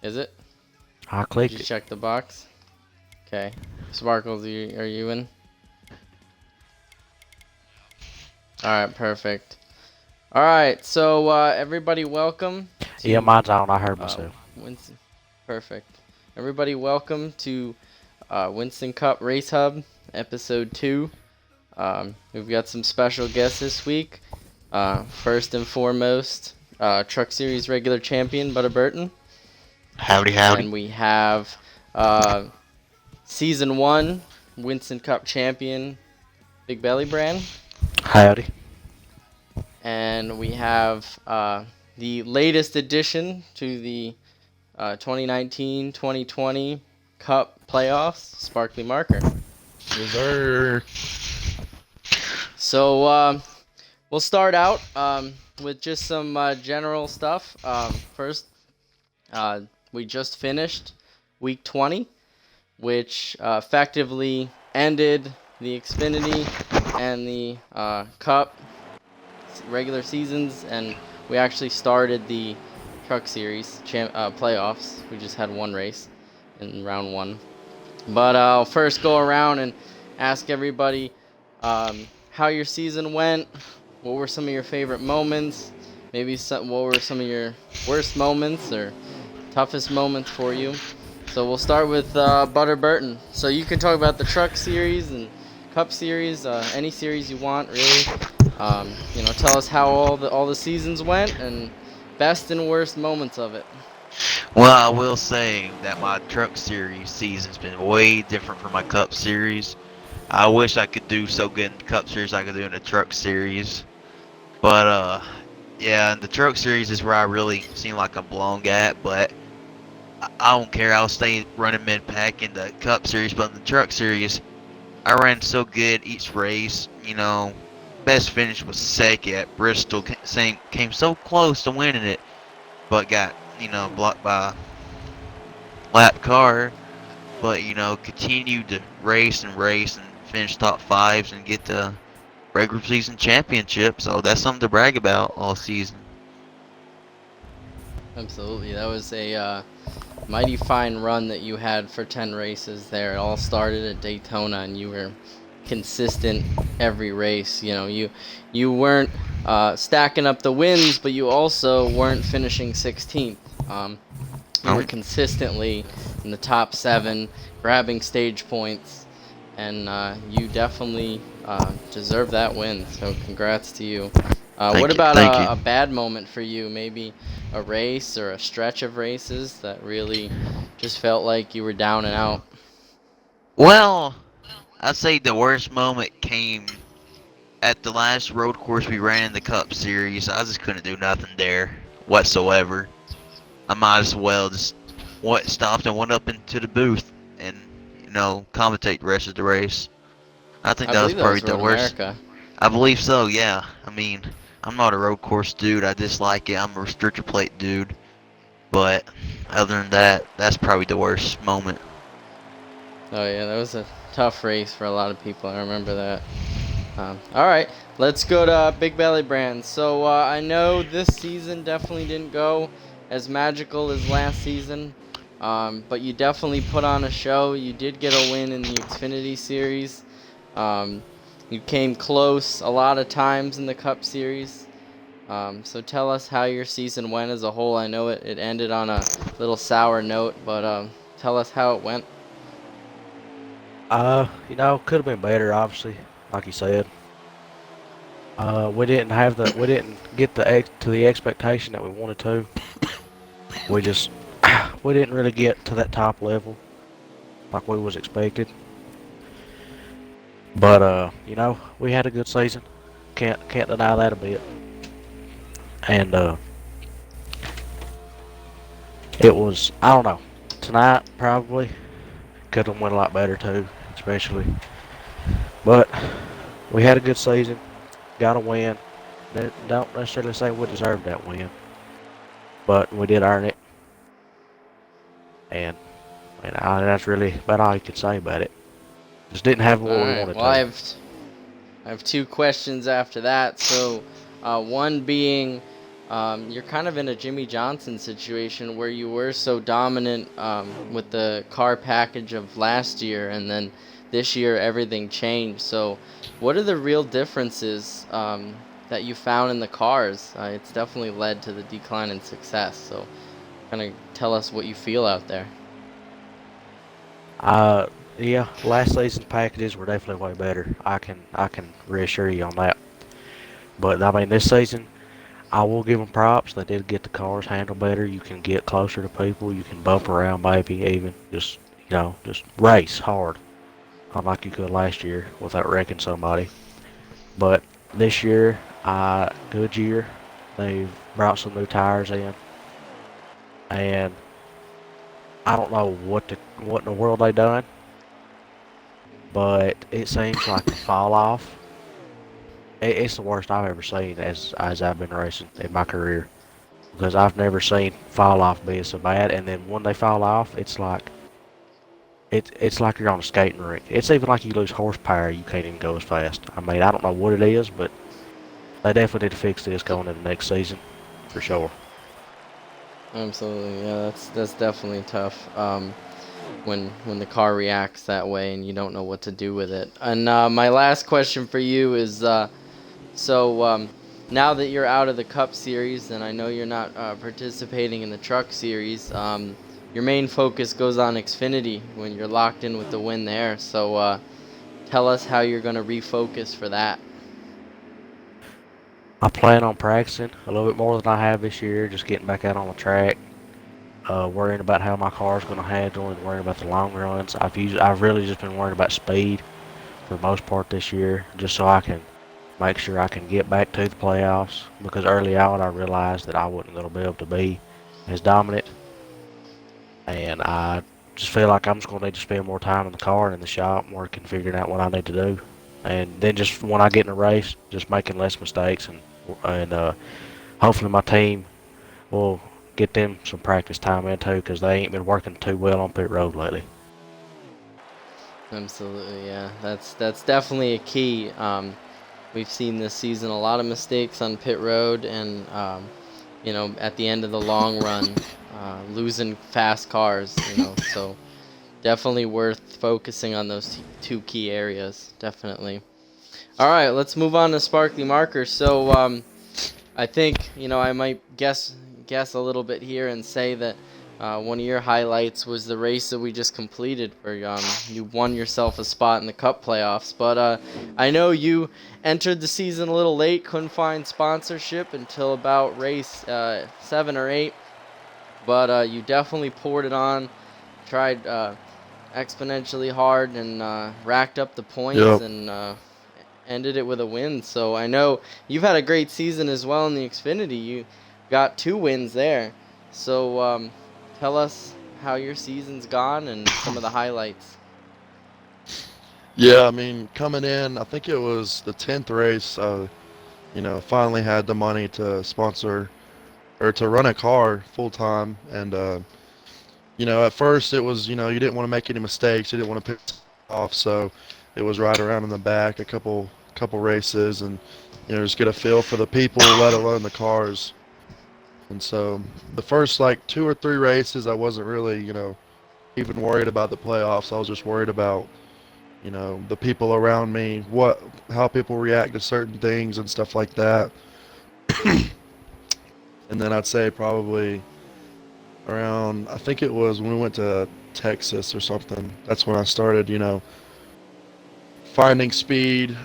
Is it? I Did clicked you it. check the box? Okay. Sparkles, are you in? Alright, perfect. Alright, so everybody welcome Yeah, to mine's on. I heard myself. Winston. Perfect. Everybody welcome to Winston Cup Race Hub, episode 2. We've got some special guests this week. First and foremost, Truck Series regular champion, Burton. Howdy, howdy. And we have Season 1 Winston Cup champion, Big Belly Brand. Howdy. And we have the latest addition to the 2019-2020 Cup Playoffs, SparklyMarker4. Yes, sir. So we'll start out with just some general stuff. First, we just finished week 20, which effectively ended the Xfinity and the Cup regular seasons, and we actually started the Truck Series playoffs. We just had one race in round 1. But I'll first go around and ask everybody how your season went. What were some of your favorite moments? Maybe what were some of your worst moments or toughest moments for you? So we'll start with Burton. So you can talk about the Truck Series and Cup Series, any series you want, really. Tell us how all the seasons went and best and worst moments of it. Well, I will say that my Truck Series season's been way different from my Cup Series. I wish I could do so good in the Cup Series I could do in the Truck Series. But, yeah, the Truck Series is where I really seem like I belong at, but I don't care. I'll stay running mid-pack in the Cup Series, but in the Truck Series, I ran so good each race, best finish was second at Bristol. Came so close to winning it, but got, blocked by a lap car. But, continued to race and finish top 5s and get the regular season championship. So that's something to brag about all season. Absolutely. That was a mighty fine run that you had for 10 races there. It all started at Daytona, and you were consistent every race. You weren't stacking up the wins, but you also weren't finishing 16th. You were consistently in the top 7, grabbing stage points, and you definitely deserve that win. So congrats to you. What about a bad moment for you? Maybe a race or a stretch of races that really just felt like you were down and out? Well, I'd say the worst moment came at the last road course we ran in the Cup Series. I just couldn't do nothing there whatsoever. I might as well just stopped and went up into the booth and, commentate the rest of the race. I think that was probably the worst. America. I believe so, yeah. I mean, I'm not a road course dude. I dislike it. I'm a restrictor plate dude. But other than that, that's probably the worst moment. Oh yeah, that was a tough race for a lot of people. I remember that. All right, let's go to Big Belly Brand. So I know this season definitely didn't go as magical as last season, but you definitely put on a show. You did get a win in the Xfinity Series. You came close a lot of times in the Cup Series. So tell us how your season went as a whole. I know it ended on a little sour note, but tell us how it went. Could have been better, obviously, like you said. We didn't get to the expectation that we wanted to. We didn't really get to that top level like we was expected. But we had a good season. Can't deny that a bit. And it was, I don't know, tonight probably could have went a lot better too, especially. But we had a good season, got a win. Don't necessarily say we deserved that win, but we did earn it. And that's really about all you could say about it. Just didn't have what we wanted well, to. I have 2 questions after that. So one being, you're kind of in a Jimmy Johnson situation where you were so dominant with the car package of last year, and then this year everything changed. So, what are the real differences that you found in the cars? It's definitely led to the decline in success. So, kind of tell us what you feel out there. Uh, yeah, last season's packages were definitely way better. I can reassure you on that. But I mean, this season, I will give them props. They did get the cars handled better. You can get closer to people. You can bump around, maybe even just race hard, unlike you could last year without wrecking somebody. But this year, Goodyear, they've brought some new tires in, and I don't know what in the world they done, but it seems like the fall off. It's the worst I've ever seen as I've been racing in my career, because I've never seen fall off being so bad. And then when they fall off, it's like you're on a skating rink. It's even like you lose horsepower. You can't even go as fast. I mean, I don't know what it is, but they definitely need to fix this going into next season, for sure. Absolutely, yeah, that's definitely tough. When the car reacts that way and you don't know what to do with it. And my last question for you is, now that you're out of the Cup Series, and I know you're not participating in the Truck Series, your main focus goes on Xfinity when you're locked in with the win there. So tell us how you're going to refocus for that. I plan on practicing a little bit more than I have this year, just getting back out on the track, worrying about how my car's going to handle and worrying about the long runs. I've really just been worrying about speed for the most part this year, just so I can make sure I can get back to the playoffs, because early out I realized that I wasn't going to be able to be as dominant, and I just feel like I'm just going to need to spend more time in the car and in the shop working, figuring out what I need to do, and then just when I get in a race, just making less mistakes, and hopefully my team will get them some practice time in too, because they ain't been working too well on pit road lately. Absolutely, yeah. That's definitely a key. We've seen this season a lot of mistakes on pit road, and at the end of the long run, losing fast cars. So definitely worth focusing on those two key areas. Definitely. All right, let's move on to Sparkly Marker. So I think I might guess a little bit here and say that one of your highlights was the race that we just completed, where you won yourself a spot in the Cup playoffs. But I know you entered the season a little late, couldn't find sponsorship until about race 7 or 8. But you definitely poured it on, tried exponentially hard, and racked up the points. Yep. And ended it with a win. So I know you've had a great season as well in the Xfinity. You got 2 wins there. So tell us how your season's gone and some of the highlights. Yeah, I mean, coming in, I think it was the 10th race, finally had the money to sponsor or to run a car full time. And, at first it was, you didn't want to make any mistakes. You didn't want to piss off. So it was right around in the back, a couple races, and, just get a feel for the people, let alone the cars. And so the first like 2 or 3 races, I wasn't really, even worried about the playoffs. I was just worried about, the people around me, how people react to certain things and stuff like that. And then I'd say probably around, I think it was when we went to Texas or something. That's when I started, finding speed,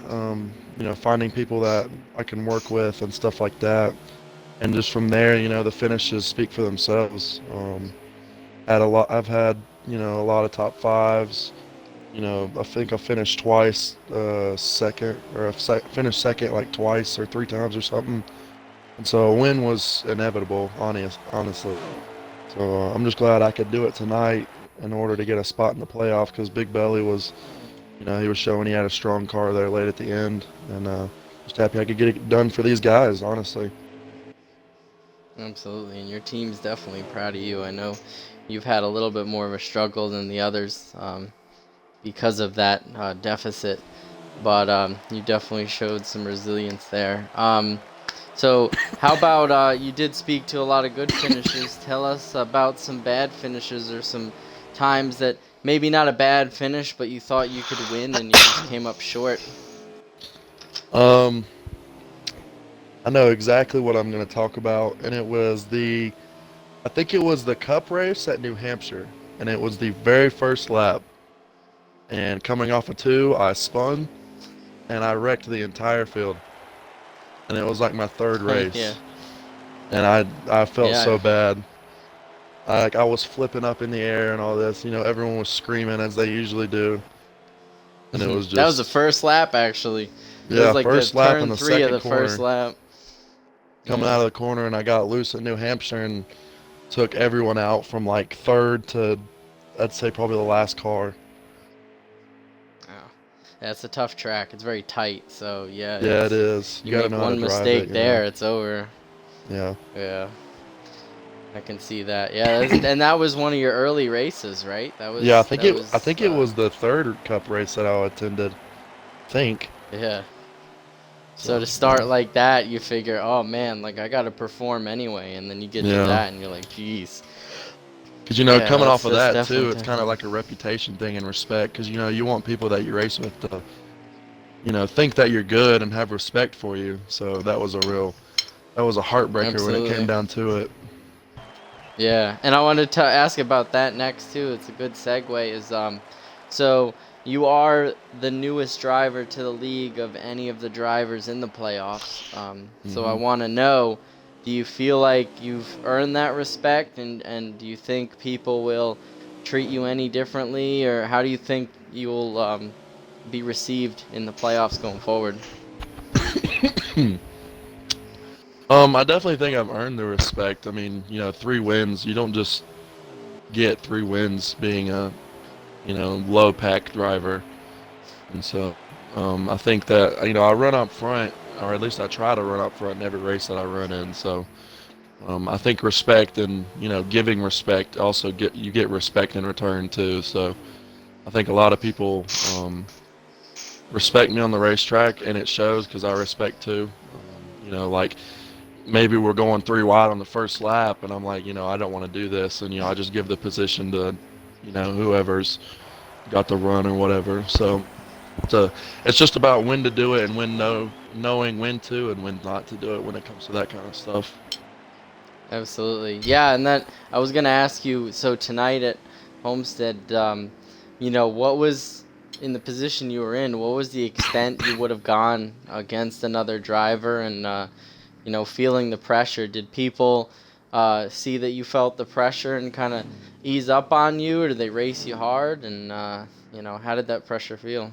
finding people that I can work with and stuff like that. And just from there, the finishes speak for themselves. I've had, a lot of top fives. I think I finished twice, second, or finished second like twice or 3 times or something. And so a win was inevitable, honestly. So I'm just glad I could do it tonight in order to get a spot in the playoff, because Big Belly was, he was showing he had a strong car there late at the end. And just happy I could get it done for these guys, honestly. Absolutely, and your team's definitely proud of you. I know you've had a little bit more of a struggle than the others because of that deficit, but you definitely showed some resilience there. So how about you did speak to a lot of good finishes. Tell us about some bad finishes or some times that maybe not a bad finish, but you thought you could win and you just came up short. I know exactly what I'm going to talk about, and it was I think it was the Cup race at New Hampshire, and it was the very first lap. And coming off of 2, I spun, and I wrecked the entire field. And it was like my third race. Yeah. And I felt Yeah. so bad. I was flipping up in the air and all this. You know, everyone was screaming as they usually do. And it was just... That was the first lap, actually. It Yeah, was like first the lap turn in the 3 of second the corner. first lap. Coming Yeah. out of the corner, and I got loose at New Hampshire and took everyone out from like third to, I'd say, probably the last car. Yeah, it's a tough track. It's very tight, so yeah. Yeah, it is. You gotta make know how one to drive mistake it, there, it's over. Yeah. Yeah, I can see that. Yeah, and that was one of your early races, right? That was. Yeah, I think that it was the third Cup race that I attended. Yeah. So to start like that, you figure, oh man, like I gotta perform anyway, and then you get to that, and you're like, geez. Because, you know, Yeah, coming off of that's that, too, definitely it's kind of like a reputation thing and respect. Because, you know, you want people that you race with to, you know, think that you're good and have respect for you. So that was a heartbreaker when it came down to it. Yeah, and I wanted to ask about that next too. It's a good segue. So you are the newest driver to the league of any of the drivers in the playoffs. So I want to know, do you feel like you've earned that respect, and do you think people will treat you any differently, or how do you think you'll be received in the playoffs going forward? I definitely think I've earned the respect. I mean, you know, 3 wins. You don't just get 3 wins being a, you know, low pack driver. And so, I think that, you know, I run up front, or at least I try to run up front in every race that I run in. So, I think respect and, you know, giving respect also you get respect in return too. So, I think a lot of people respect me on the racetrack, and it shows because I respect too. You know, like, maybe we're going 3 wide on the first lap, and I'm like, you know, I don't want to do this, and, you know, I just give the position to, you know, whoever's got the run or whatever. So it's just about when to do it and knowing when to and when not to do it when it comes to that kind of stuff. Absolutely. Yeah, and that I was gonna ask you. So tonight at Homestead, you know, what was in the position you were in? What was the extent you would have gone against another driver, and you know, feeling the pressure? Did people see that you felt the pressure and kind of ease up on you, or did they race you hard? And you know, how did that pressure feel?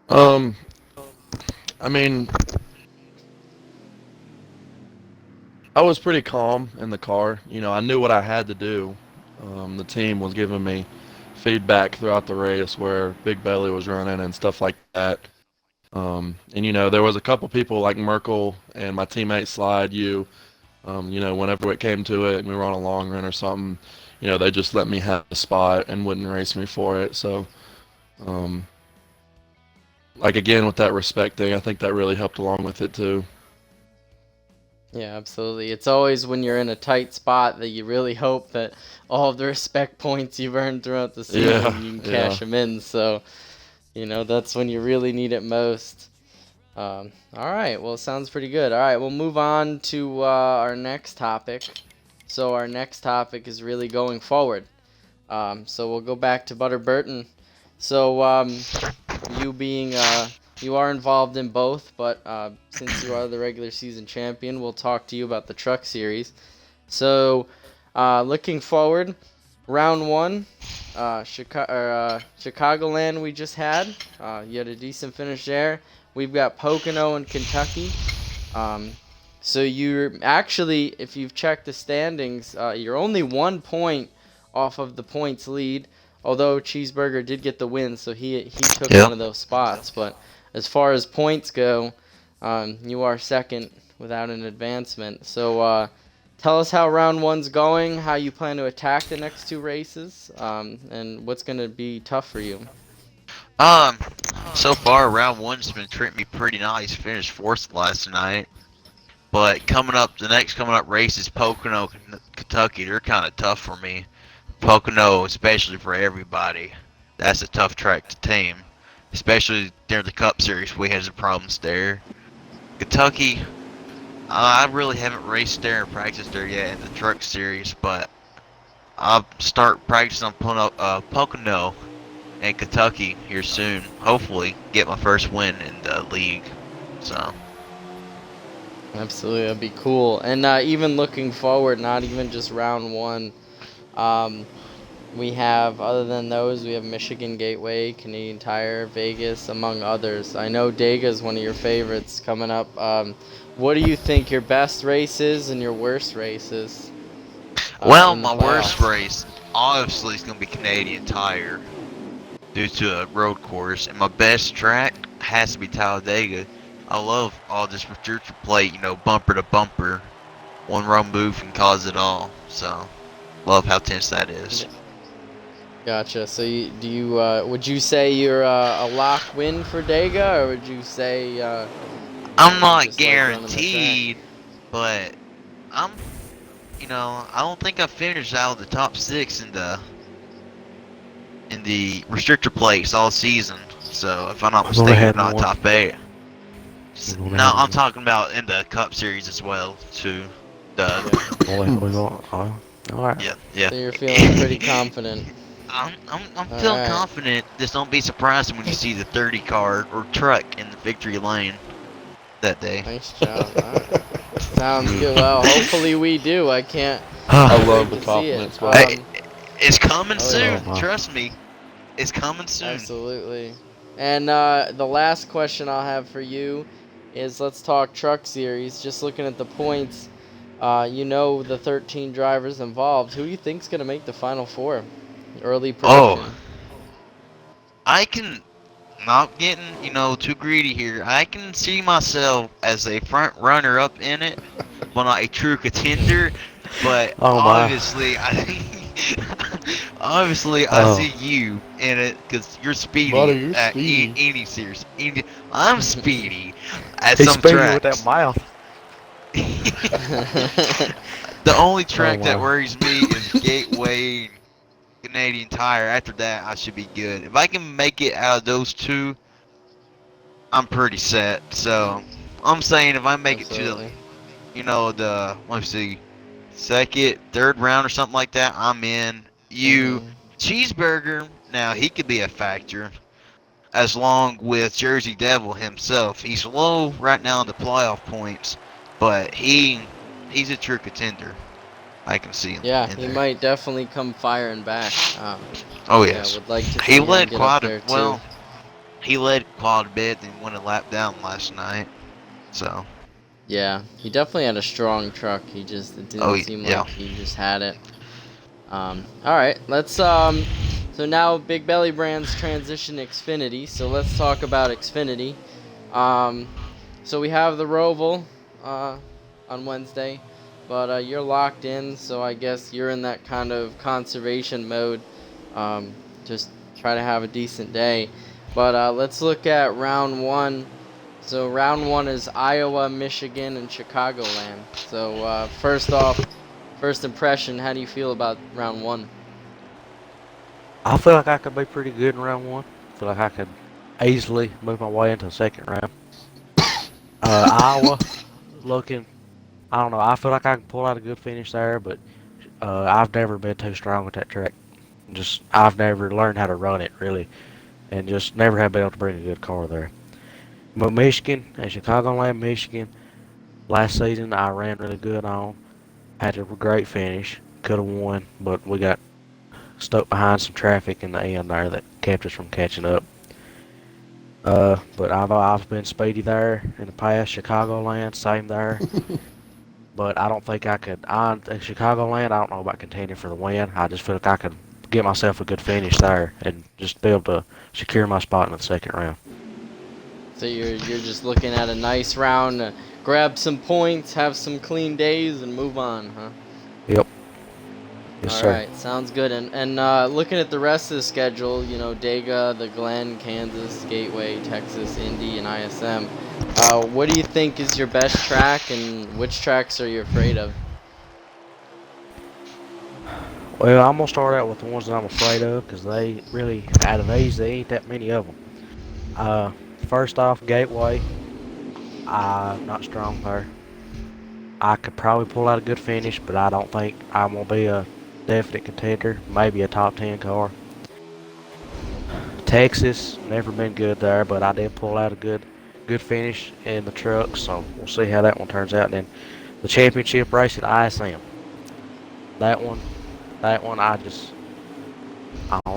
I mean, I was pretty calm in the car. You know, I knew what I had to do. The team was giving me feedback throughout the race where Big Belly was running and stuff like that. And, you know, there was a couple people like Merkel and my teammate Slide, you know, whenever it came to it and we were on a long run or something, you know, they just let me have a spot and wouldn't race me for it. So, like, again, with that respect thing, I think that really helped along with it too. Yeah, absolutely. It's always when you're in a tight spot that you really hope that all of the respect points you've earned throughout the season, you can cash them in. So, you know, that's when you really need it most. All right, well, sounds pretty good. All right, we'll move on to our next topic. So our next topic is really going forward. So we'll go back to Burton. So you being you are involved in both, but since you are the regular season champion, we'll talk to you about the Truck Series. So, looking forward, round 1, Chicagoland we just had. You had a decent finish there. We've got Pocono and Kentucky. So you're actually, if you've checked the standings, you're only 1 point off of the points lead. Although Cheeseburger did get the win, so he took one of those spots. But as far as points go, you are second without an advancement. So tell us how round 1's going, how you plan to attack the next 2 races, and what's going to be tough for you. So far round 1's been treating me pretty nice. Finished 4th last night. But the next coming up race is Pocono, Kentucky. They're kind of tough for me. Pocono, especially for everybody. That's a tough track to tame. Especially during the Cup Series, we had some problems there. Kentucky, I really haven't raced there and practiced there yet in the Truck Series, but I'll start practicing on Pocono and Kentucky here soon. Hopefully, get my first win in the league. So. Absolutely, that'd be cool. And even looking forward, not even just round one, we have, other than those, we have Michigan Gateway, Canadian Tire, Vegas, among others. I know Dega is one of your favorites coming up. What do you think your best race is and your worst race is? Well, my worst race, obviously, is going to be Canadian Tire due to a road course. And my best track has to be Talladega. I love all this restrictor plate, bumper to bumper. One wrong move can cause it all. So, love how tense that is. Gotcha. So, would you say you're a lock win for Dega, or would you say? I'm not guaranteed, but I don't think I finished out of the top 6 in the restrictor plates all season. So, if I'm not mistaken, not top 8. No, I'm talking about in the Cup Series as well, too. Alright. Yeah. So you're feeling pretty confident. I'm feeling confident. Just don't be surprised when you see the 30 car or truck in the victory lane that day. Nice job. Right. Sounds good. Well, hopefully we do. I can't. I love the confidence. It's coming soon. Trust me. It's coming soon. Absolutely. And the last question I'll have for you is, let's talk Truck Series. Just looking at the points, the 13 drivers involved. Who do you think's gonna make the Final Four? Early prediction. I can, not getting too greedy here. I can see myself as a front runner up in it, well, not a true contender, but obviously I see you in it because you're speedy. Buddy, you're speedy. Any series. I'm speedy at He's some speedy tracks. with that mouth. The only track that worries me is Gateway, Canadian Tire. After that, I should be good. If I can make it out of those two, I'm pretty set. So I'm saying if I make it to let's see, second, third round or something like that, I'm in. Cheeseburger, now he could be a factor, as long with Jersey Devil himself. He's low right now in the playoff points, but he's a true contender. I can see him. Yeah, he might definitely come firing back. Yes. Would like to see he him led get quite up there a He led quite a bit and went a lap down last night. So. Yeah, he definitely had a strong truck. It didn't seem like he just had it. All right, let's so now Big Belly Brands transition to Xfinity. So let's talk about Xfinity. So we have the Roval on Wednesday, but you're locked in, so I guess you're in that kind of conservation mode. Just try to have a decent day. But let's look at round one. So round one is Iowa, Michigan, and Chicagoland. So first off, first impression, how do you feel about round one? I feel like I could be pretty good in round one. I feel like I could easily move my way into the second round. Iowa, I don't know. I feel like I can pull out a good finish there, but I've never been too strong with that track. I've never learned how to run it, really, and just never have been able to bring a good car there. But Michigan and Chicagoland, Michigan, last season I ran really good on. Had a great finish. Could have won, but we got stuck behind some traffic in the end there that kept us from catching up. But I've been speedy there in the past. Chicagoland, same there. But I don't think I could. In Chicagoland, I don't know about contending for the win. I just feel like I could get myself a good finish there and just be able to secure my spot in the second round. So you're just looking at a nice round, grab some points, have some clean days, and move on, huh? Yep. Yes, All sir. right, sounds good. And looking at the rest of the schedule, you know, Dega, the Glen, Kansas, Gateway, Texas, Indy, and ISM. What do you think is your best track, and which tracks are you afraid of? Well, I'm gonna start out with the ones that I'm afraid of, because they really, out of these, there ain't that many of them. Uh, First off, Gateway. I'm not strong there. I could probably pull out a good finish, but I don't think I'm gonna be a definite contender. Maybe a top 10 car. Texas, never been good there, but I did pull out a good finish in the truck, so we'll see how that one turns out. And then the championship race at ISM. That one, I don't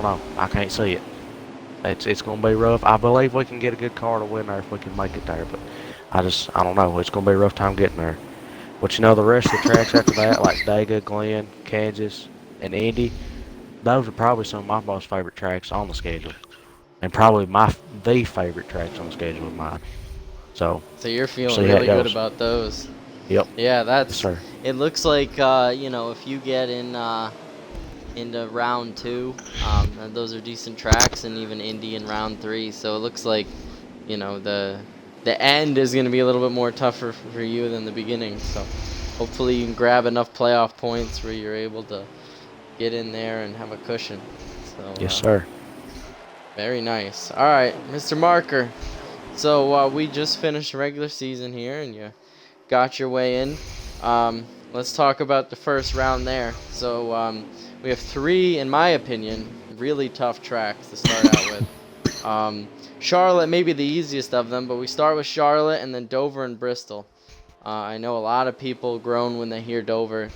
know. I can't see it. It's gonna be rough. I believe we can get a good car to win there if we can make it there, but I don't know. It's gonna be a rough time getting there. But you know, the rest of the tracks after that, like Dega, Glen, Kansas, and Indy, those are probably some of my most favorite tracks on the schedule, and probably the favorite tracks on the schedule of mine. So So you're we'll feeling see how it really good goes. about those. Yep, Yeah, yes, that's. sir. It looks like you know, if you get in into round 2, and those are decent tracks, and even Indy in round 3. So it looks like, you know, the end is going to be a little bit more tougher for you than the beginning. So hopefully you can grab enough playoff points where you're able to get in there and have a cushion. So Yes, sir. very nice. All right, Mr. Marker. So we just finished the regular season here, and you got your way in. Let's talk about the first round there. So we have 3, in my opinion, really tough tracks to start out with. Charlotte may be the easiest of them, but we start with Charlotte and then Dover and Bristol. I know a lot of people groan when they hear Dover,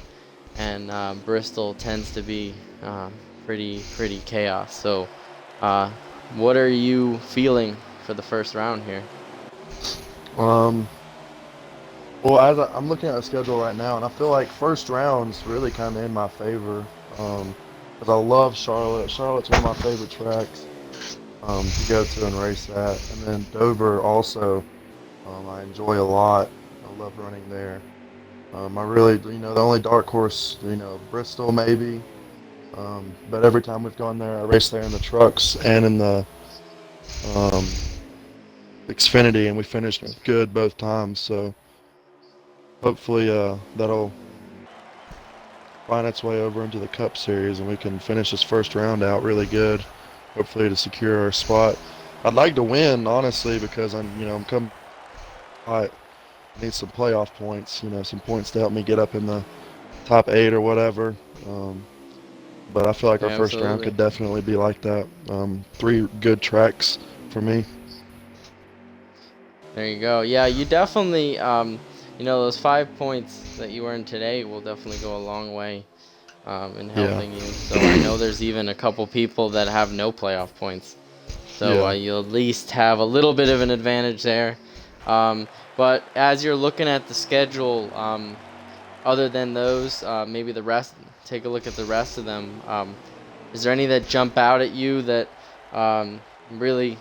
and Bristol tends to be pretty chaos. So what are you feeling for the first round here? Um, well, I'm looking at the schedule right now, and I feel like first round's really kind of in my favor. Because I love Charlotte. Charlotte's one of my favorite tracks to go to and race at. And then Dover also, I enjoy a lot. I love running there. I really, the only dark horse, Bristol maybe. But every time we've gone there, I race there in the trucks and in the um, Xfinity, and we finished good both times. So hopefully that'll find its way over into the Cup Series, and we can finish this first round out really good. Hopefully to secure our spot. I'd like to win, honestly, because I'm coming. I need some playoff points. Some points to help me get up in the top 8 or whatever. But I feel like our first round Absolutely. could definitely be like that. 3 good tracks for me. There you go. Yeah, you definitely, you know, those 5 points that you earned today will definitely go a long way in helping you. So I know there's even a couple people that have no playoff points. So Yeah. you'll at least have a little bit of an advantage there. But as you're looking at the schedule, other than those, maybe the rest, take a look at the rest of them. Is there any that jump out at you that really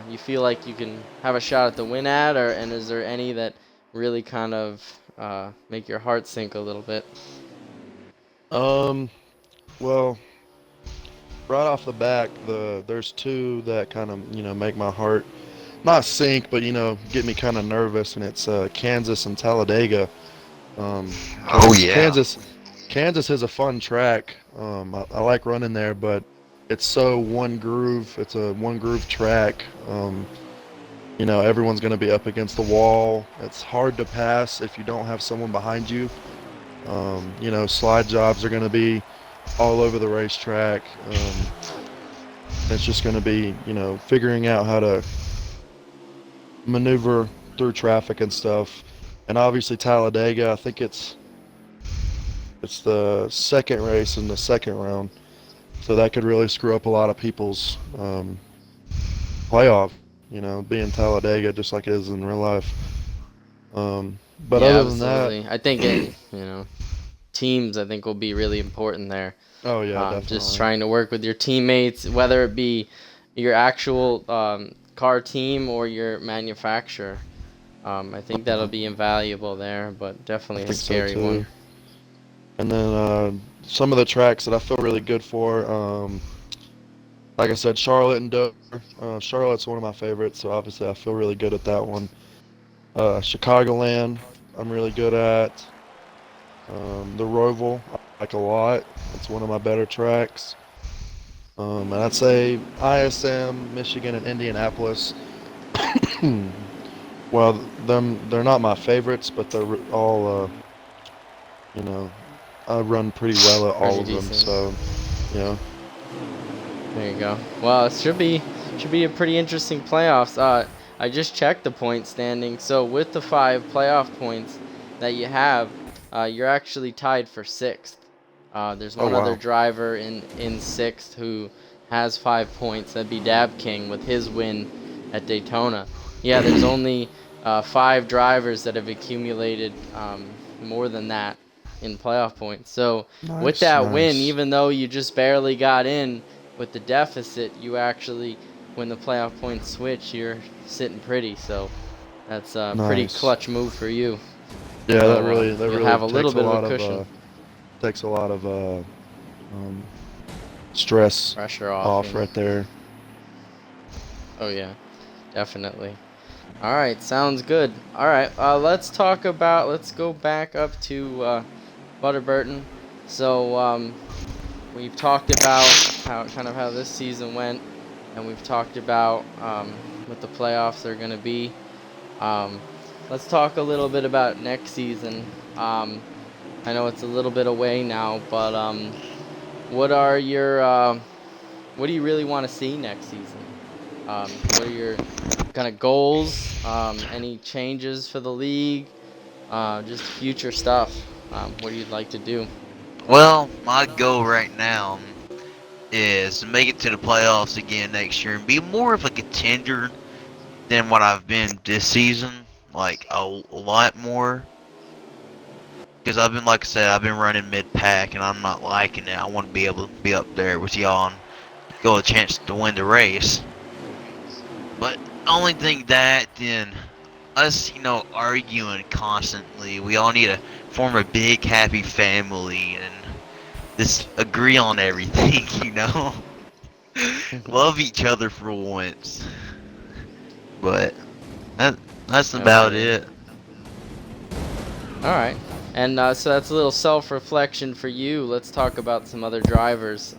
you feel like you can have a shot at the win at, and is there any that really kind of make your heart sink a little bit? Well, right off the back, there's 2 that kind of make my heart not sink, but get me kind of nervous, and it's Kansas and Talladega. Oh 'Cause yeah. Kansas is a fun track. I like running there, but it's so one groove. It's a one groove track. Everyone's going to be up against the wall. It's hard to pass if you don't have someone behind you. Slide jobs are going to be all over the racetrack. It's just going to be, figuring out how to maneuver through traffic and stuff. And obviously Talladega, I think it's the second race in the second round, so that could really screw up a lot of people's playoff. Being Talladega, just like it is in real life. But Yeah, other than that, absolutely. I think you know, teams I think will be really important there. oh yeah, Just definitely. trying to work with your teammates, whether it be your actual car team or your manufacturer. I think that'll be invaluable there, but I definitely a think so scary one. too. And then some of the tracks that I feel really good for. Like I said, Charlotte and Dover. Charlotte's one of my favorites, so obviously I feel really good at that one. Chicagoland, I'm really good at. The Roval, I like a lot. It's one of my better tracks. And I'd say ISM, Michigan, and Indianapolis. Well, they're not my favorites, but they're all, you know, I run pretty well at all Pretty of them. decent. So, yeah. There you go. Well, it should be a pretty interesting playoffs. I just checked the point standing. So with the 5 playoff points that you have, you're actually tied for 6th. There's Oh, one other wow. driver in 6th who has 5 points. That'd be Dab King with his win at Daytona. Yeah, there's only 5 drivers that have accumulated more than that in playoff points. So with that win, even though you just barely got in with the deficit, you actually, when the playoff points switch, you're sitting pretty. So that's a pretty Nice. clutch move for you. Yeah, So, that really you'll have a little takes bit a of lot a cushion. takes a lot of stress Pressure off. off right there. Oh yeah, definitely. All right, sounds good. All right, let's go back up to Burton. So we've talked about how this season went, and we've talked about what the playoffs are going to be. Let's talk a little bit about next season. I know it's a little bit away now, but what are your what do you really want to see next season? What are your kind of goals? Any changes for the league? Just future stuff. What do you like to do? Well, my goal right now is to make it to the playoffs again next year and be more of a contender than what I've been this season. Like, a lot more. Because like I said, I've been running mid-pack and I'm not liking it. I want to be able to be up there with y'all and go a chance to win the race. But only thing that, then us, arguing constantly. We all need to form a big happy family and just agree on everything, Love each other for once. But that's about it. All right. And so that's a little self-reflection for you. Let's talk about some other drivers.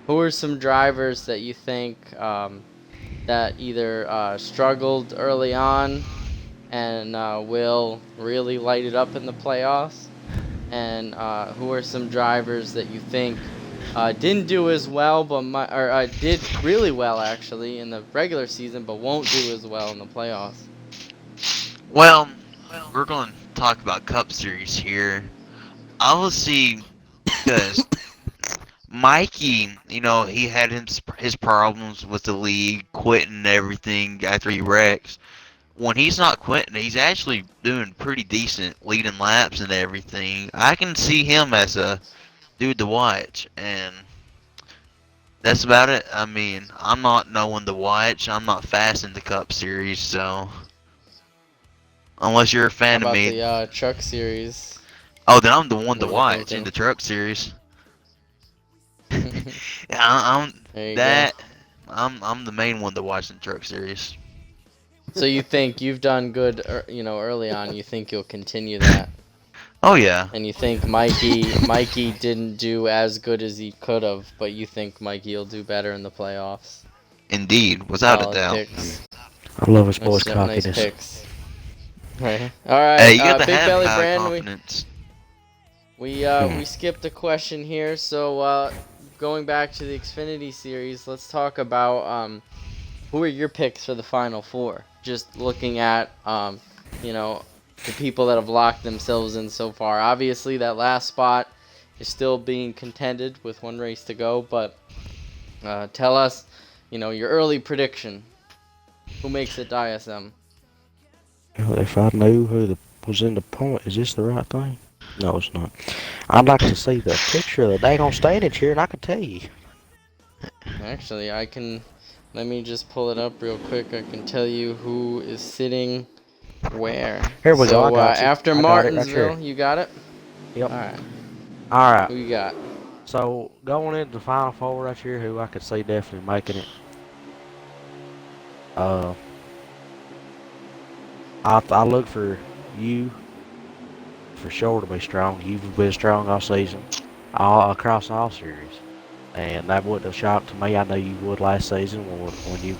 Who are some drivers that you think that either struggled early on and will really light it up in the playoffs? And who are some drivers that you think didn't do as well, but did really well actually in the regular season, but won't do as well in the playoffs? Well, we're going to talk about Cup Series here. I will see, because Mikey, he had his problems with the league, quitting and everything after he wrecks. When he's not quitting, he's actually doing pretty decent, leading laps and everything. I can see him as a dude to watch, and that's about it. I mean, I'm not no one to watch. I'm not fast in the Cup Series, so unless you're a How fan of about me, the Truck Series? oh, then I'm the one to What are you watch in thinking? the Truck Series. There you go. I'm the main one to watch in the Truck Series. So you think you've done good, early on. You think you'll continue that, Oh yeah, and you think Mikey didn't do as good as he could have, but you think Mikey will do better in the playoffs. indeed, without a Solid doubt. picks. I love his boy's Nice cockiness. picks. Right. All right. Hey, you got to Big have Belly high Brand. confidence. We skipped a question here, so going back to the Xfinity series, let's talk about who are your picks for the Final Four? Just looking at the people that have locked themselves in so far. Obviously, that last spot is still being contended with one race to go, but tell us, your early prediction. Who makes it to ISM? If I knew who was in the point, is this the right thing? No, it's not. I'd like to see the picture of the daggone standings here, and I can tell you. Actually, I can. Let me just pull it up real quick. I can tell you who is sitting where. Here we go. I So got you. after I got it right Martinsville, here. you got it? Yep. All right. All right. Who you got? So going into the final four right here, who I could see definitely making it. Uh, I look for you for sure to be strong. You've been strong all season, all across all series, and that wouldn't have shocked to me. I know you would last season when you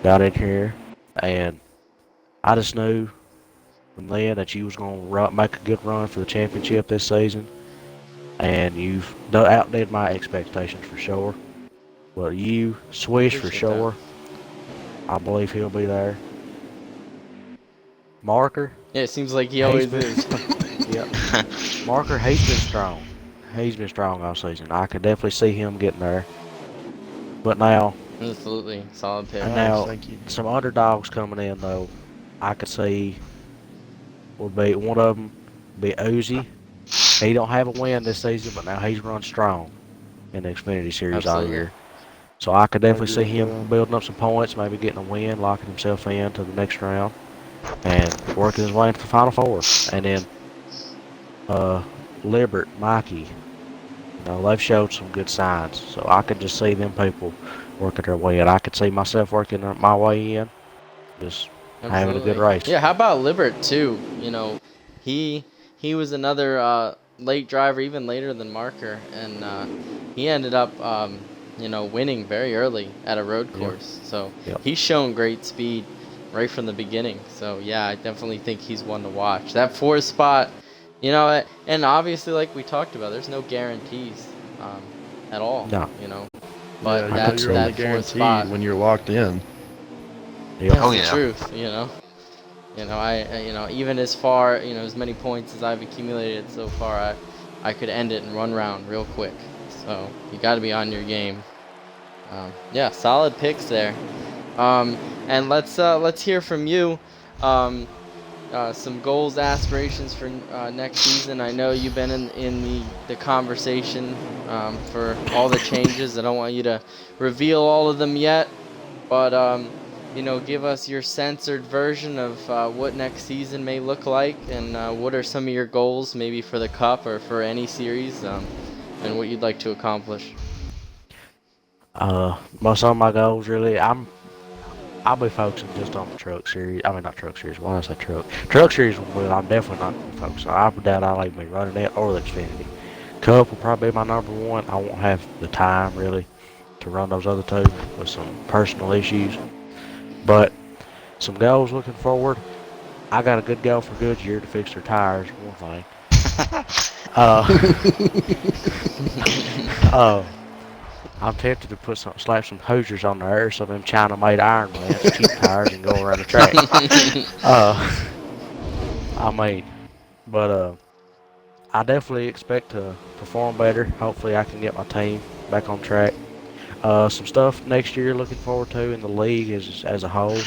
got in here, and I just knew from then that you was going to make a good run for the championship this season, and you've outdid my expectations for sure. Well, you, Swish for Appreciate that. sure. I believe he'll be there. Marker, Yeah, it seems like he he's always been, is. yep. Marker, he's been strong. He's been strong all season. I could definitely see him getting there. But now, Absolutely, solid pick. Nice, now thank you. some underdogs coming in though. I could see would be one of them be Uzi. He don't have a win this season, but now he's run strong in the Xfinity Series all Absolutely. year. So I could definitely see agree with him that. building up some points, maybe getting a win, locking himself in to the next round, and working his way into the Final Four. And then Libert, Mikey, they've showed some good signs. So I could just see them people working their way in. I could see myself working my way in, just having a good Absolutely. race. Yeah, how about Libert too? He he was another late driver, even later than Marker, and he ended up winning very early at a road course. So Yep. he's shown great speed right from the beginning. So yeah, I definitely think he's one to watch. That fourth spot, and obviously like we talked about, there's no guarantees at all. No. But Yeah, that's you're only that fourth guaranteed spot. when you're locked in. Yep. Oh, That's yeah. the truth, even as far, as many points as I've accumulated so far, I could end it in one round real quick. So you got to be on your game. Yeah, solid picks there. And let's hear from you. Some goals, aspirations for next season. I know you've been in the conversation for all the changes. I don't want you to reveal all of them yet, but give us your censored version of what next season may look like, and what are some of your goals, maybe for the Cup or for any series, and what you'd like to accomplish. Most of my goals really, I'll be focusing just on the truck series. I mean, not truck series. Why did I say truck? Truck series, well, I'm definitely not going to focus on. I doubt I'll even be running it or the Xfinity. Cup will probably be my number one. I won't have the time really to run those other two with some personal issues. But some goals looking forward. I got a good goal for Goodyear to fix their tires. One thing. Uh, uh, I'm tempted to slap some hosers on there, so them China-made iron bands, cheap tires, and go around the track. I mean, but I definitely expect to perform better. Hopefully, I can get my team back on track. Some stuff next year looking forward to in the league as a whole.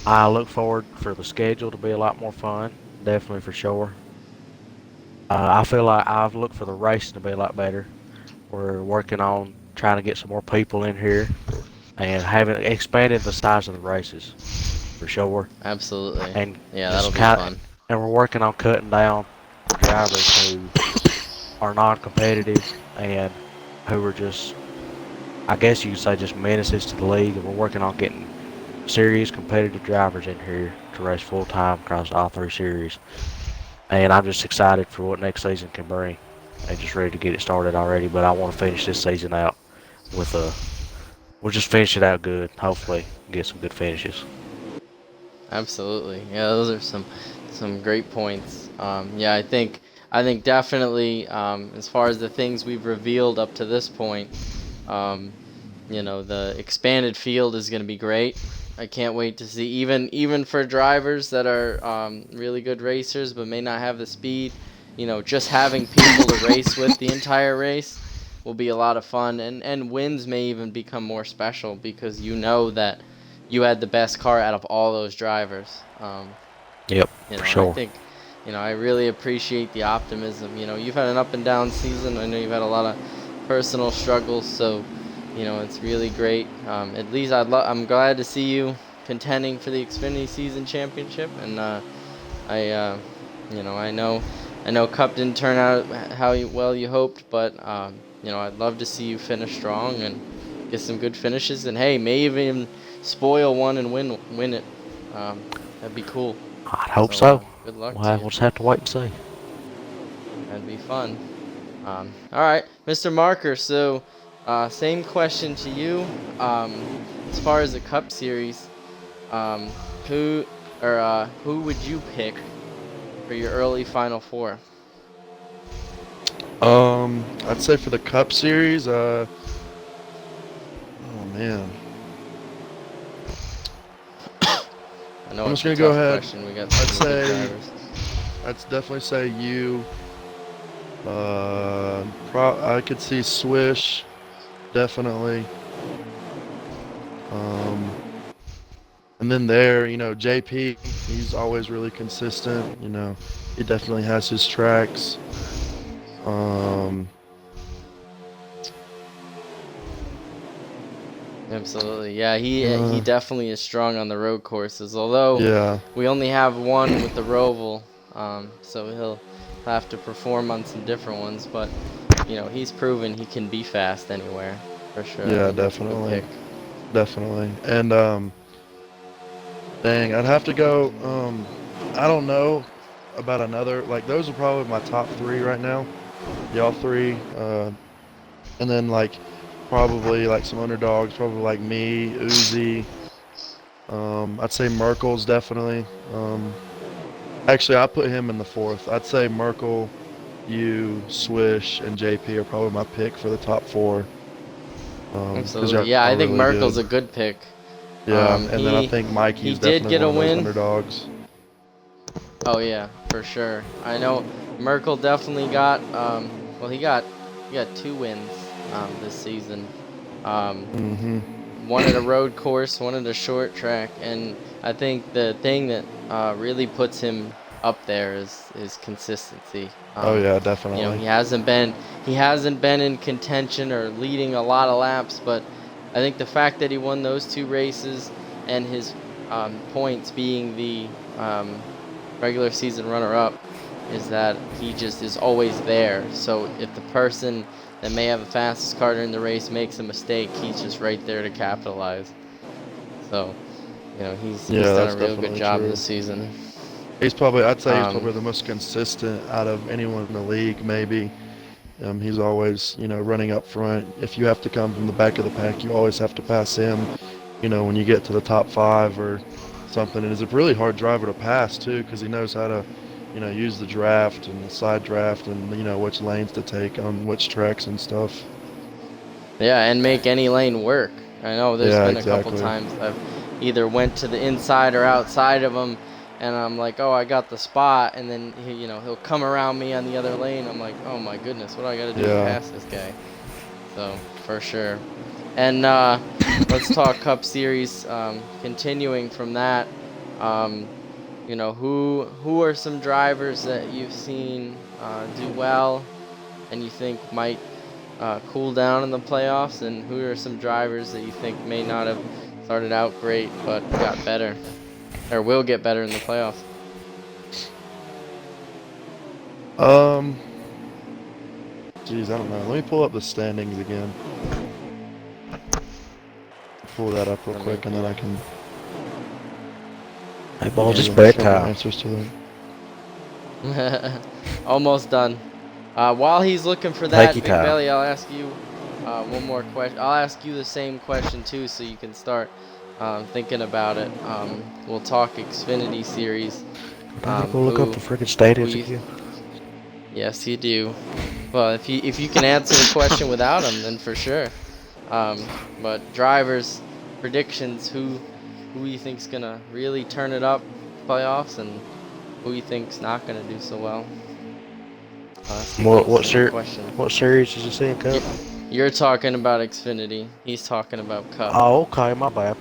I look forward for the schedule to be a lot more fun, definitely for sure. I feel like I've looked for the racing to be a lot better. We're working on trying to get some more people in here and having expanded the size of the races for sure. Absolutely. And Yeah, just that'll be fun. and we're working on cutting down the drivers who are non-competitive and who are just, I guess you could say, just menaces to the league. And we're working on getting serious competitive drivers in here to race full time across all three series. And I'm just excited for what next season can bring. And just ready to get it started already. But I want to finish this season out with we'll just finish it out good. Hopefully get some good finishes. Absolutely. Yeah, those are some great points. Yeah, I think definitely, as far as the things we've revealed up to this point, the expanded field is going to be great. I can't wait to see, even for drivers that are really good racers but may not have the speed, just having people to race with the entire race will be a lot of fun, and wins may even become more special because that you had the best car out of all those drivers. Yep, for sure. I think, I really appreciate the optimism. You've had an up and down season. I know you've had a lot of personal struggles, so it's really great. At least I'm glad to see you contending for the Xfinity Season Championship, and I know I know Cup didn't turn out how well you hoped, but I'd love to see you finish strong and get some good finishes. And hey, may even spoil one and win it. That'd be cool. I'd hope so. Good luck to Well, you. we'll just have to wait and see. That'd be fun. All right, Mr. Marker. So, same question to you. As far as the Cup Series, who would you pick for your early Final Four? I'd say for the Cup Series, oh man. I know I'm it's just a gonna go tough ahead. question. We got I'd so many say- drivers. I'd definitely say you. I could see Swish, definitely. And then there, JP, he's always really consistent. He definitely has his tracks. Absolutely, yeah. He definitely is strong on the road courses. Although Yeah, we only have one with the Roval, so he'll have to perform on some different ones. But he's proven he can be fast anywhere for sure. Yeah, I think that's a good definitely. pick. definitely. And dang, I'd have to go. I don't know about another. Like those are probably my top three right now. Y'all three, and then probably some underdogs. Probably like me, Uzi. I'd say Merkel's definitely. Actually, I put him in the fourth. I'd say Merkel, you, Swish, and JP are probably my pick for the top four. 'Cause Absolutely, y'all yeah. I are think really Merkel's good. a good pick. Yeah, and then I think he Mikey's did definitely get a one of those win. underdogs. Oh yeah, for sure. I know Merkel definitely got he got 2 wins this season. Mm-hmm. One at a road course, one at a short track, and I think the thing that really puts him up there is his consistency. Oh yeah, definitely. He hasn't been in contention or leading a lot of laps, but I think the fact that he won those 2 races and his points being the regular season runner-up is that he just is always there. So if the person that may have the fastest car in the race makes a mistake, he's just right there to capitalize. So, he's Yeah, done that's a real good definitely job true. this season. I'd say he's Um, probably the most consistent out of anyone in the league, maybe. He's always, running up front. If you have to come from the back of the pack, you always have to pass him, when you get to the top 5 or something. And he's a really hard driver to pass, too, because he knows how to, use the draft and the side draft and, which lanes to take on which tracks and stuff. Yeah, and make any lane work. I know there's Yeah, been a couple exactly. times I've either went to the inside or outside of him, and I'm like, oh, I got the spot, and then he'll come around me on the other lane. I'm like, oh my goodness, what do I got to do to Yeah. pass this guy? So for sure. And let's talk Cup Series. Continuing from that, who are some drivers that you've seen do well, and you think might cool down in the playoffs, and who are some drivers that you think may not have started out great but got better or will get better in the playoffs? Geez, I don't know. Let me pull up the standings again. Pull that up real quick, and then I can. Hey, balls, it's give you several bedtime. answers to them. Almost done. While he's looking for Take that, your Big time. Belly, I'll ask you one more question. I'll ask you the same question too, so you can start thinking about it. We'll talk Xfinity Series. Go look up the freaking stadiums you- again. Yes, you do. Well, if you can answer the question without him, then for sure. But drivers, predictions, who you think's gonna really turn it up playoffs, and who you think's not gonna do so well? What question? What series is this in, Cup? You're talking about Xfinity. He's talking about Cup. Oh, okay, my bad.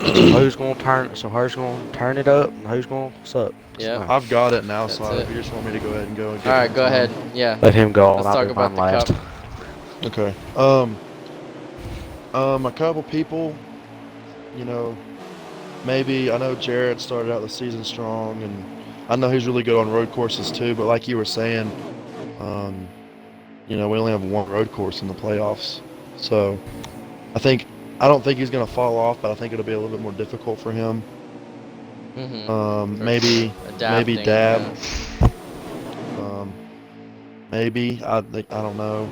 Who's gonna turn? So who's gonna turn it up, and who's gonna suck? Yeah. So, I've got it now, That's so it. if you just want me to go ahead and go. And All right, go ahead. Yeah. let him go, and Let's I'll talk do about mine the last. Cup. Okay. A couple people, maybe I know Jared started out the season strong, and I know he's really good on road courses too, but like you were saying, we only have one road course in the playoffs. So I don't think he's going to fall off, but I think it'll be a little bit more difficult for him. Maybe Adapting, Dab. yeah. Maybe I don't know.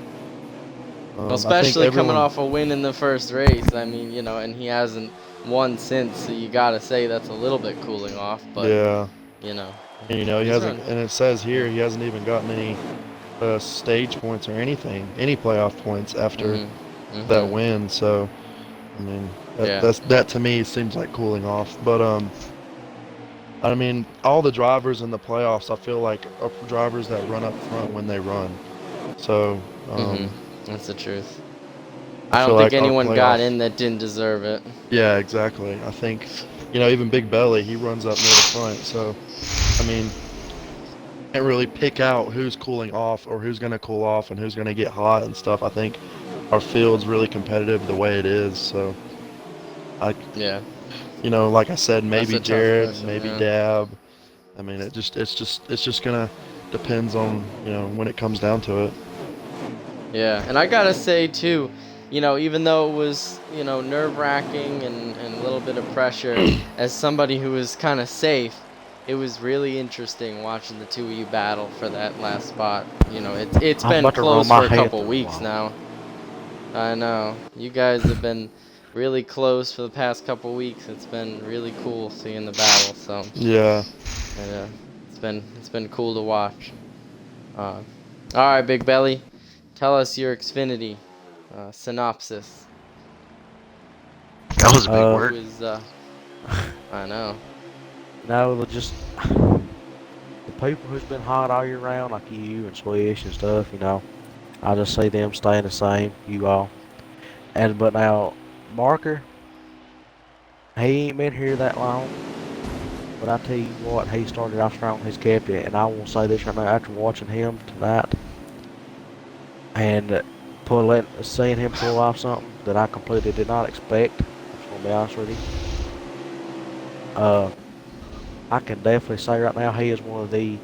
Well, I think especially coming everyone, off a win in the first race. I mean, and he hasn't won since, so you gotta say that's a little bit cooling off. But yeah, you know, and he he's hasn't, running. and it says here he hasn't even gotten any stage points or anything, any playoff points after that win. So, I mean, that to me seems like cooling off. But I mean, all the drivers in the playoffs, I feel like, are drivers that run up front when they run. So, That's the truth. I I feel don't think like our anyone got playoff. in that didn't deserve it. Yeah, exactly. I think, even Big Belly, he runs up near the front. So, I mean, can't really pick out who's cooling off or who's going to cool off and who's going to get hot and stuff. I think our field's really competitive the way it is. So, Yeah. Like I said, maybe That's a tough Jared, question, maybe yeah. Dab. I mean, it's just gonna depends on when it comes down to it. Yeah, and I gotta say too, even though it was nerve-wracking and a little bit of pressure, as somebody who was kind of safe, it was really interesting watching the two of you battle for that last spot. It's I'm been about to roll close my for a head couple through a weeks wall. now. I know you guys have been really close for the past couple weeks. It's been really cool seeing the battle. So Yeah. and, it's been cool to watch. All right, Big Belly, tell us your Xfinity synopsis. That was a big Uh, Who word. is I know. No, just the people who's been hot all year round, like you and Swish and stuff. I just see them staying the same. You all, but now Marker, he ain't been here that long. But I tell you what, he started off strong. He's kept it, and I will say this right now: after watching him tonight and seeing him pull off something that I completely did not expect, I'm just gonna be honest with you. I can definitely say right now he is one of the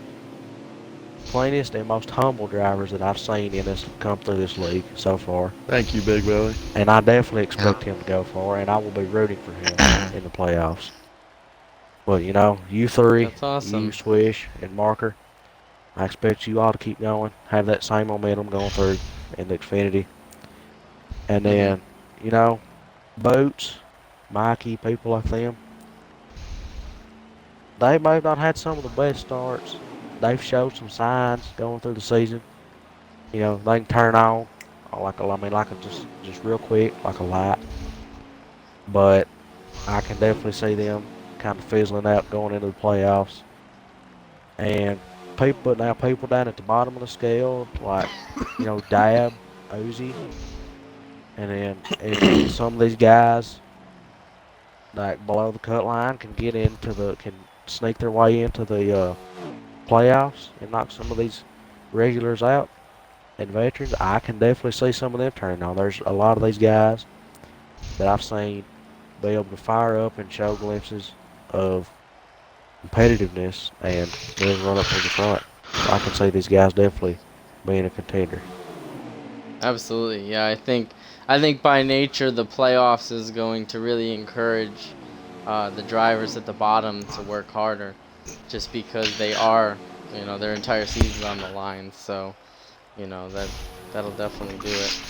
cleanest and most humble drivers that I've seen in this come through this league so far. Thank you, Big Belly. And I definitely Yeah. expect him to go far, and I will be rooting for him in the playoffs. But you three, That's awesome. you Swish and Marker, I expect you all to keep going, have that same momentum going through in the Xfinity. And then, Boats, Mikey, people like them, they may have not had some of the best starts. They've showed some signs going through the season. They can turn on just real quick, like a light. But I can definitely see them kind of fizzling out going into the playoffs. And people down at the bottom of the scale, like Dab, Uzi, and then if some of these guys like below the cut line can sneak their way into the playoffs and knock some of these regulars out and veterans, I can definitely see some of them turning on. There's a lot of these guys that I've seen be able to fire up and show glimpses of competitiveness and then run up to the front. So I can see these guys definitely being a contender. Absolutely, yeah. I think by nature the playoffs is going to really encourage the drivers at the bottom to work harder, just because they are, their entire season's on the line. So, that'll definitely do it.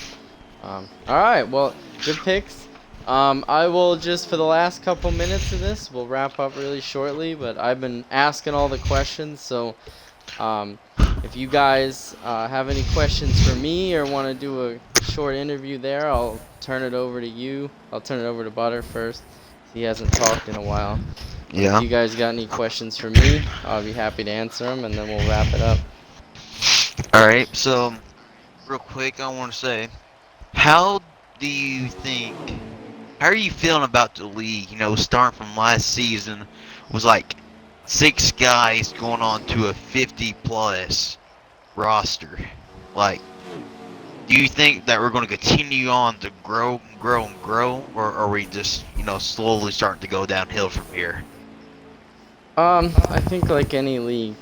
All right, well, good picks. I will just, for the last couple minutes of this, we'll wrap up really shortly, but I've been asking all the questions, so if you guys have any questions for me or want to do a short interview there, I'll turn it over to you. I'll turn it over to Butter first. He hasn't talked in a while. But Yeah. if you guys got any questions for me, I'll be happy to answer them, and then we'll wrap it up. All right. So, real quick, I want to say, how do you think? How are you feeling about the league? Starting from last season was like 6 guys going on to a 50+ roster. Like, do you think that we're going to continue on to grow and grow and grow, or are we just slowly starting to go downhill from here? I think like any league,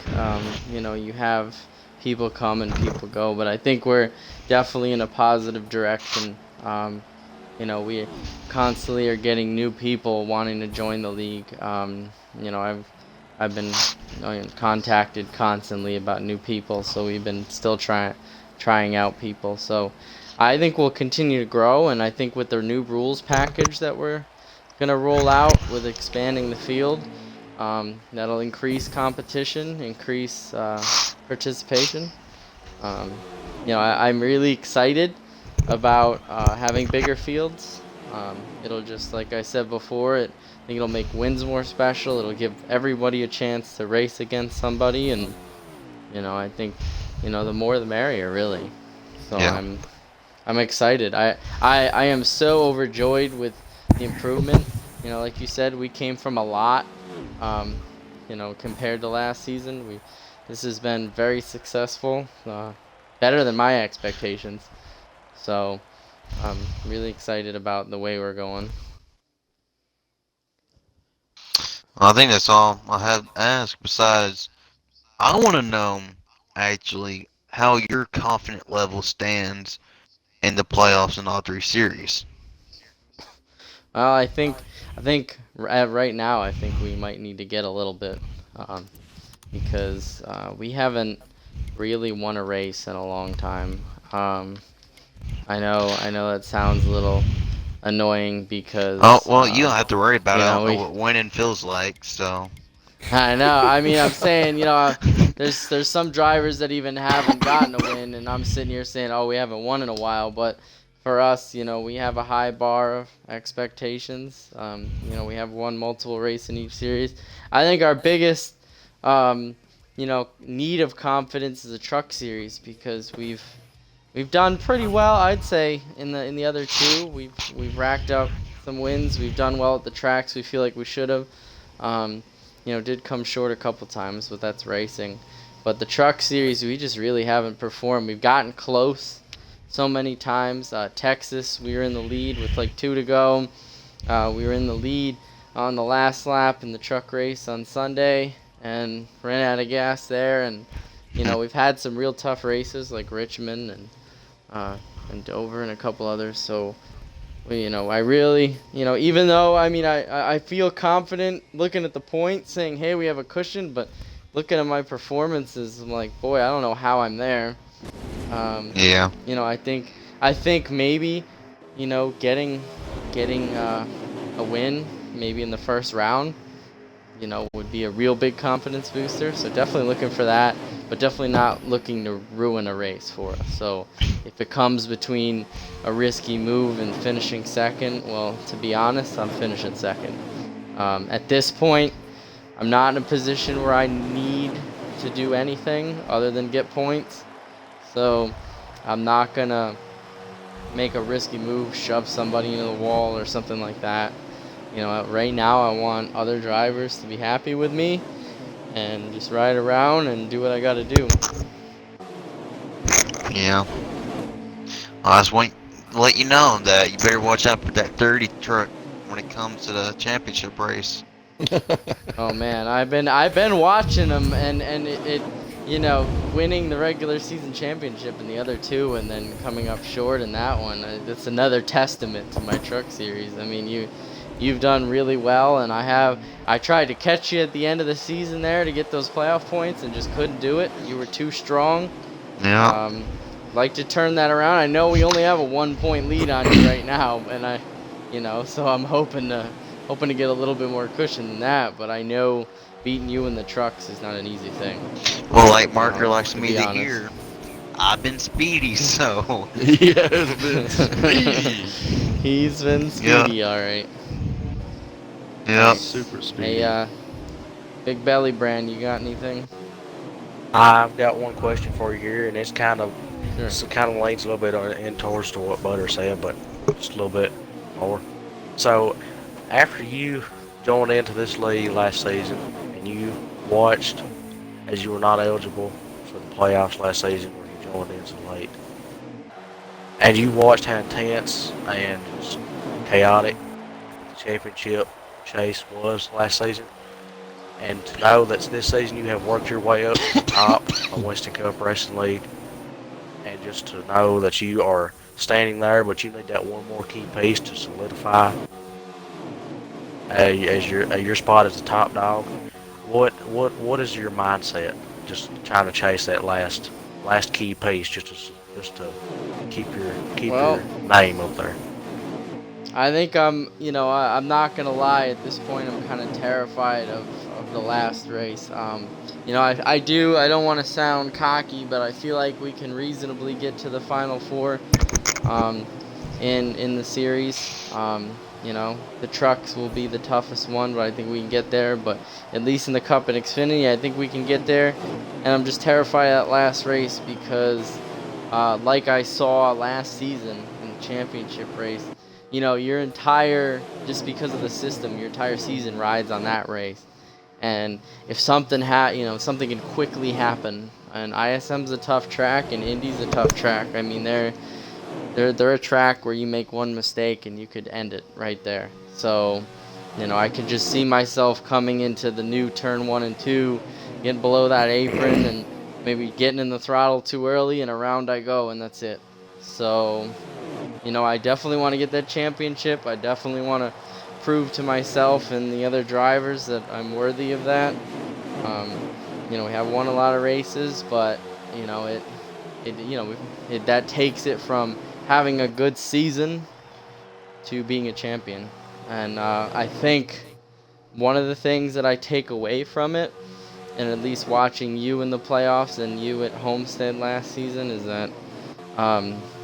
you have people come and people go, but I think we're definitely in a positive direction. We constantly are getting new people wanting to join the league. I've been contacted constantly about new people, so we've been still trying out people. So I think we'll continue to grow, and I think with the new rules package that we're gonna roll out with expanding the field, that'll increase competition, increase participation. Um, I'm really excited about having bigger fields. It'll just, like I said before, I think it'll make wins more special. It'll give everybody a chance to race against somebody, and I think the more the merrier, really. So Yeah. I'm excited. I am so overjoyed with the improvement. Like you said, we came from a lot. Um, compared to last season, this has been very successful. Better than my expectations. So I'm really excited about the way we're going. I think that's all I have to ask. Besides, I want to know actually how your confident level stands in the playoffs in all three series. Well, I think right now I think we might need to get a little bit, um, because we haven't really won a race in a long time. I know that sounds a little annoying Oh, because well, you don't have to worry about it. I don't know we. what winning feels like, so. I know. I mean, I'm saying, there's some drivers that even haven't gotten a win, and I'm sitting here saying, oh, we haven't won in a while. But for us, we have a high bar of expectations. We have won multiple races in each series. I think our biggest, need of confidence is the truck series because we've done pretty well, I'd say, in the other two. We've racked up some wins. We've done well at the tracks we feel like we should have. Um, did come short a couple times, but that's racing. But the truck series, we just really haven't performed. We've gotten close so many times. Texas, we were in the lead with like 2 to go. We were in the lead on the last lap in the truck race on Sunday and ran out of gas there. And we've had some real tough races like Richmond and Dover and a couple others. So I really, even though, I mean, I feel confident looking at the points saying, hey, we have a cushion, but looking at my performances, I'm like, boy, I don't know how I'm there. Yeah. I think maybe, getting a win maybe in the first round, would be a real big confidence booster. So definitely looking for that, but definitely not looking to ruin a race for us. So if it comes between a risky move and finishing second, well, to be honest, I'm finishing second. At this point, I'm not in a position where I need to do anything other than get points. So I'm not going to make a risky move, shove somebody into the wall or something like that. Right now I want other drivers to be happy with me and just ride around and do what I got to do. Yeah. I just want to let you know that you better watch out for that 30 truck when it comes to the championship race. Oh man, I've been watching them and winning the regular season championship in the other two and then coming up short in that one. That's another testament to my truck series. I mean, you've done really well, and I tried to catch you at the end of the season there to get those playoff points and just couldn't do it. You were too strong. Yeah. Like to turn that around. I know we only have a 1-point lead on you right now, and so I'm hoping to get a little bit more cushion than that. But I know beating you in the trucks is not an easy thing. Well, like Marker likes to me be to honest. hear, I've been speedy, so. He has been speedy. He's been speedy, all right. Yep. Super speedy. Hey, Big Belly Brand, you got anything? I've got one question for you here, and it's kind of Sure. leans a little bit in towards to what Butter said, but just a little bit more. So, after you joined into this league last season, and you watched as you were not eligible for the playoffs last season, where you joined in so late, and you watched how intense and chaotic the championship chase was last season, and to know that this season you have worked your way up to the top of Winston Cup Racing League, and just to know that you are standing there, but you need that one more key piece to solidify as your spot as the top dog. What is your mindset? Just trying to chase that last key piece, just to keep your name up there. I think I'm not gonna lie. At this point, I'm kind of terrified of the last race. I don't want to sound cocky, but I feel like we can reasonably get to the final four, in the series. The trucks will be the toughest one, but I think we can get there. But at least in the Cup and Xfinity, I think we can get there. And I'm just terrified of that last race because, like I saw last season in the championship race, just because of the system, your entire season rides on that race. And if something something can quickly happen. And ISM's a tough track, and Indy's a tough track. I mean, they're a track where you make one mistake and you could end it right there. So, I could just see myself coming into the new turn 1 and 2, getting below that apron, and maybe getting in the throttle too early, and around I go, and that's it. So, I definitely want to get that championship. I definitely want to prove to myself and the other drivers that I'm worthy of that. We have won a lot of races, but that takes it from having a good season to being a champion. And I think one of the things that I take away from it, and at least watching you in the playoffs and you at Homestead last season, is that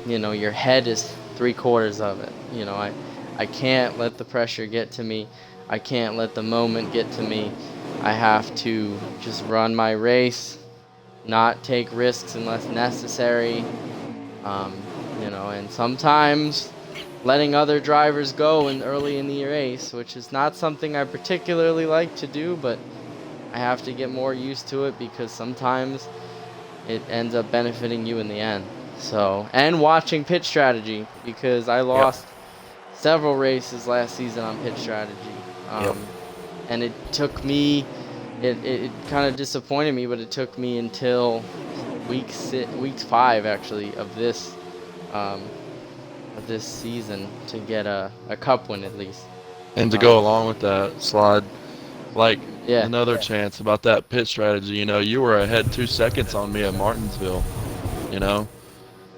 your head is 3/4 of it. I can't let the pressure get to me. I can't let the moment get to me. I have to just run my race, not take risks unless necessary. And sometimes letting other drivers go early in the race, which is not something I particularly like to do, but I have to get more used to it because sometimes it ends up benefiting you in the end. So, and watching pit strategy, because I lost several races last season on pit strategy. And it took me, it kind of disappointed me, but it took me until week 5 actually of this season to get a cup win at least. And to go along with that, Slide, another chance about that pit strategy, you were ahead 2 seconds on me at Martinsville,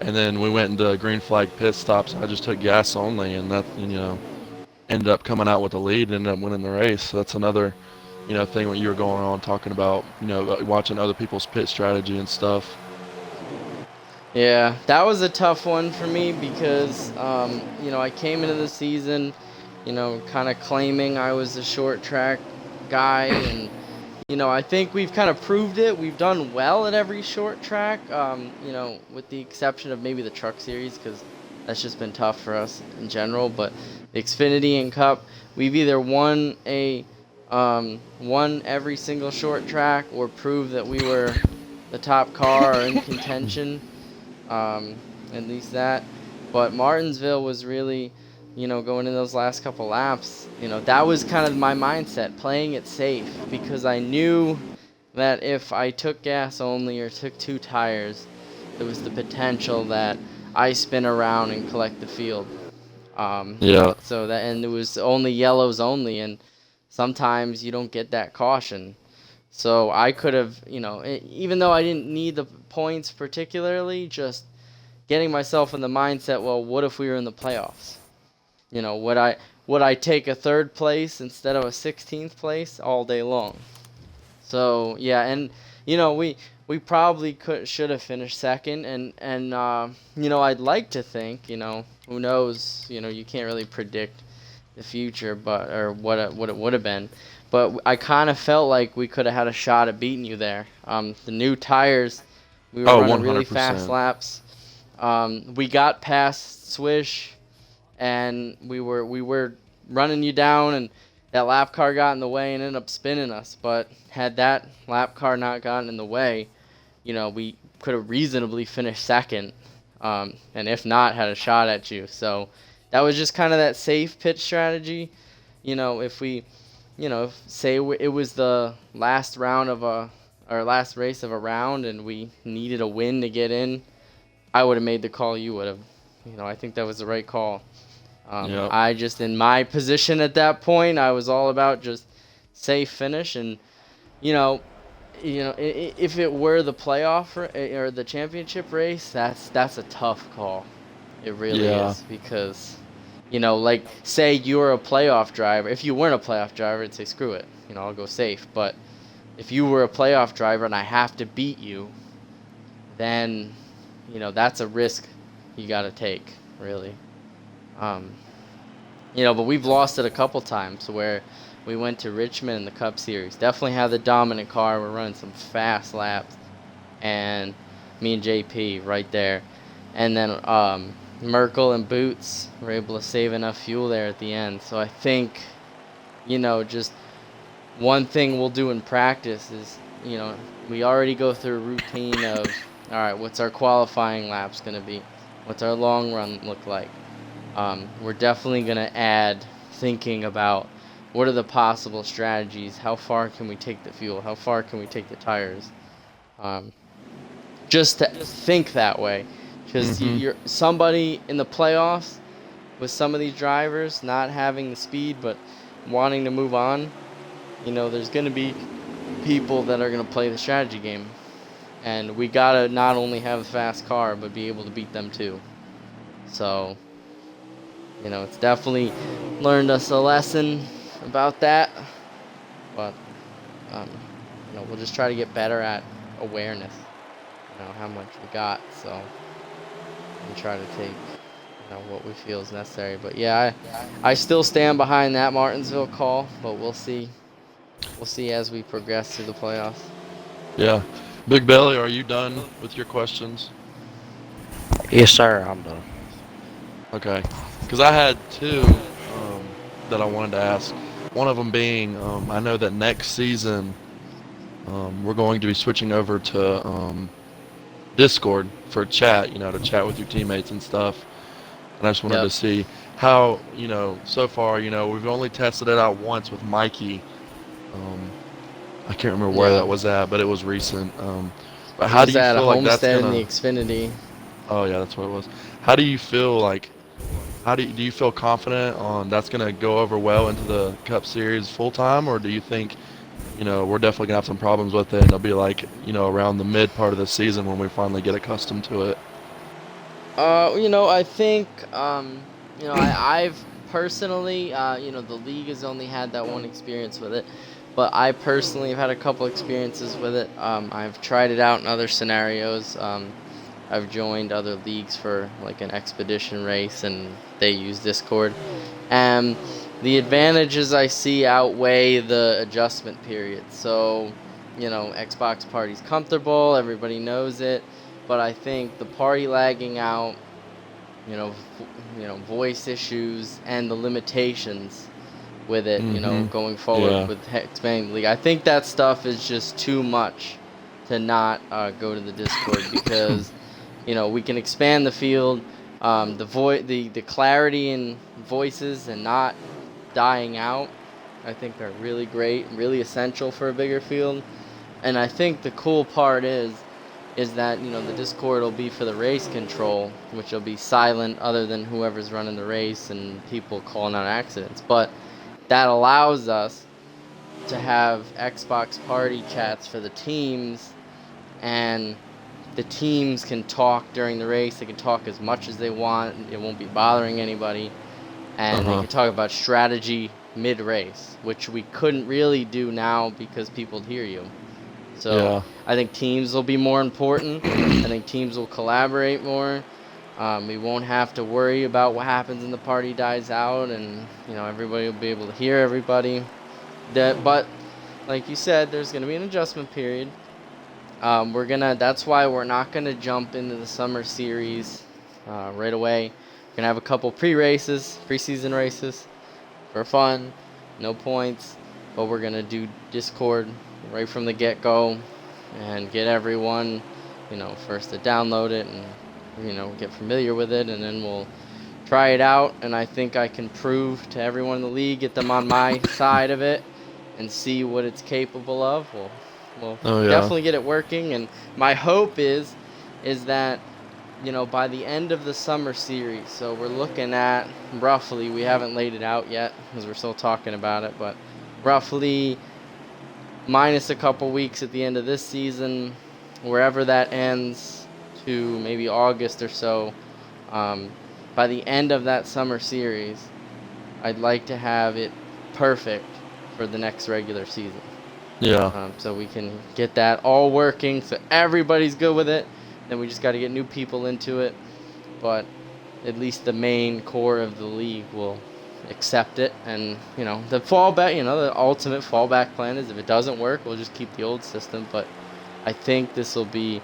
and then we went into green flag pit stops. I just took gas only, and that, ended up coming out with the lead and ended up winning the race. So that's another, thing when you were going on talking about, watching other people's pit strategy and stuff. Yeah, that was a tough one for me because, I came into the season, kind of claiming I was a short track guy, and I think we've kind of proved it. We've done well at every short track, with the exception of maybe the truck series, because that's just been tough for us in general. But the Xfinity and Cup, we've either won every single short track or proved that we were the top car or in contention, at least that. But Martinsville was really, going in those last couple laps, that was kind of my mindset, playing it safe, because I knew that if I took gas only or took 2 tires, there was the potential that I spin around and collect the field. So that, and it was only yellows only, and sometimes you don't get that caution. So I could have, even though I didn't need the points particularly, just getting myself in the mindset, well, what if we were in the playoffs? Would I take a 3rd place instead of a 16th place all day long? So yeah, and we probably should have finished 2nd, and I'd like to think, who knows, you can't really predict the future, or what it would have been. But I kind of felt like we could have had a shot at beating you there. The new tires, we were running 100%. Really fast laps. We got past Swish, and we were running you down, and that lap car got in the way and ended up spinning us. But had that lap car not gotten in the way, we could have reasonably finished 2nd, and if not, had a shot at you. So that was just kind of that safe pit strategy. If we say it was the last round of our last race of a round and we needed a win to get in, I would have made the call you would have. I think that was the right call. Yep. I just, in my position at that point, I was all about just safe finish. And, if it were the playoff or the championship race, that's a tough call. It really is, because, like, say you were a playoff driver. If you weren't a playoff driver, I'd say screw it. I'll go safe. But if you were a playoff driver and I have to beat you, then, that's a risk you got to take, really. But we've lost it a couple times where we went to Richmond in the Cup Series. Definitely have the dominant car. We're running some fast laps. And me and JP right there. And then Merkel and Boots were able to save enough fuel there at the end. So I think, just one thing we'll do in practice is, we already go through a routine of, all right, what's our qualifying laps going to be? What's our long run look like? We're definitely going to add thinking about what are the possible strategies? How far can we take the fuel? How far can we take the tires? Just to think that way. Because you're somebody in the playoffs with some of these drivers not having the speed but wanting to move on, there's going to be people that are going to play the strategy game. And we got to not only have a fast car but be able to beat them too. So, it's definitely learned us a lesson about that. But, we'll just try to get better at awareness, how much we got. So, and try to take, what we feel is necessary. But, yeah, I still stand behind that Martinsville call. But we'll see. We'll see as we progress through the playoffs. Yeah. Big Belly, are you done with your questions? Yes, sir. I'm done. Okay. Because I had two that I wanted to ask. One of them being, I know that next season we're going to be switching over to Discord for chat, to chat with your teammates and stuff. And I just wanted to see how, so far, we've only tested it out once with Mikey. I can't remember where that was at, but it was recent. But how do you feel like that's gonna... in the Xfinity. Oh yeah, that's what it was. How do you feel like? Do you feel confident on that's gonna go over well into the Cup Series full time, or do you think, we're definitely gonna have some problems with it, and it'll be like, around the mid part of the season when we finally get accustomed to it? I think, I've personally, the league has only had that one experience with it. But I personally have had a couple experiences with it. I've tried it out in other scenarios. I've joined other leagues for like an expedition race, and they use Discord. And the advantages I see outweigh the adjustment period. So, Xbox Party's comfortable, everybody knows it. But I think the party lagging out, voice issues, and the limitations with it, going forward with expanding the league. I think that stuff is just too much to not go to the Discord because, we can expand the field, the clarity in voices and not dying out. I think are really great, really essential for a bigger field. And I think the cool part is that, the Discord will be for the race control, which will be silent other than whoever's running the race and people calling out accidents. But that allows us to have Xbox party chats for the teams, and the teams can talk during the race. They can talk as much as they want. It won't be bothering anybody. And they can talk about strategy mid-race, which we couldn't really do now because people hear you. So I think teams will be more important. I think teams will collaborate more. We won't have to worry about what happens when the party dies out, and everybody will be able to hear everybody. But like you said, there's gonna be an adjustment period. That's why we're not gonna jump into the summer series right away. We're gonna have a couple preseason races for fun, no points. But we're gonna do Discord right from the get-go and get everyone, first to download it and get familiar with it, and then we'll try it out. And I think I can prove to everyone in the league, get them on my side of it, and see what it's capable of, we'll Oh yeah. definitely get it working. And my hope is that, by the end of the summer series, so we're looking at roughly, we haven't laid it out yet because we're still talking about it, but roughly minus a couple weeks at the end of this season, wherever that ends, to maybe August or so. By the end of that summer series, I'd like to have it perfect for the next regular season. Yeah. So we can get that all working, so everybody's good with it. Then we just got to get new people into it, but at least the main core of the league will accept it. And the fallback, the ultimate fallback plan is if it doesn't work, we'll just keep the old system. But I think this will be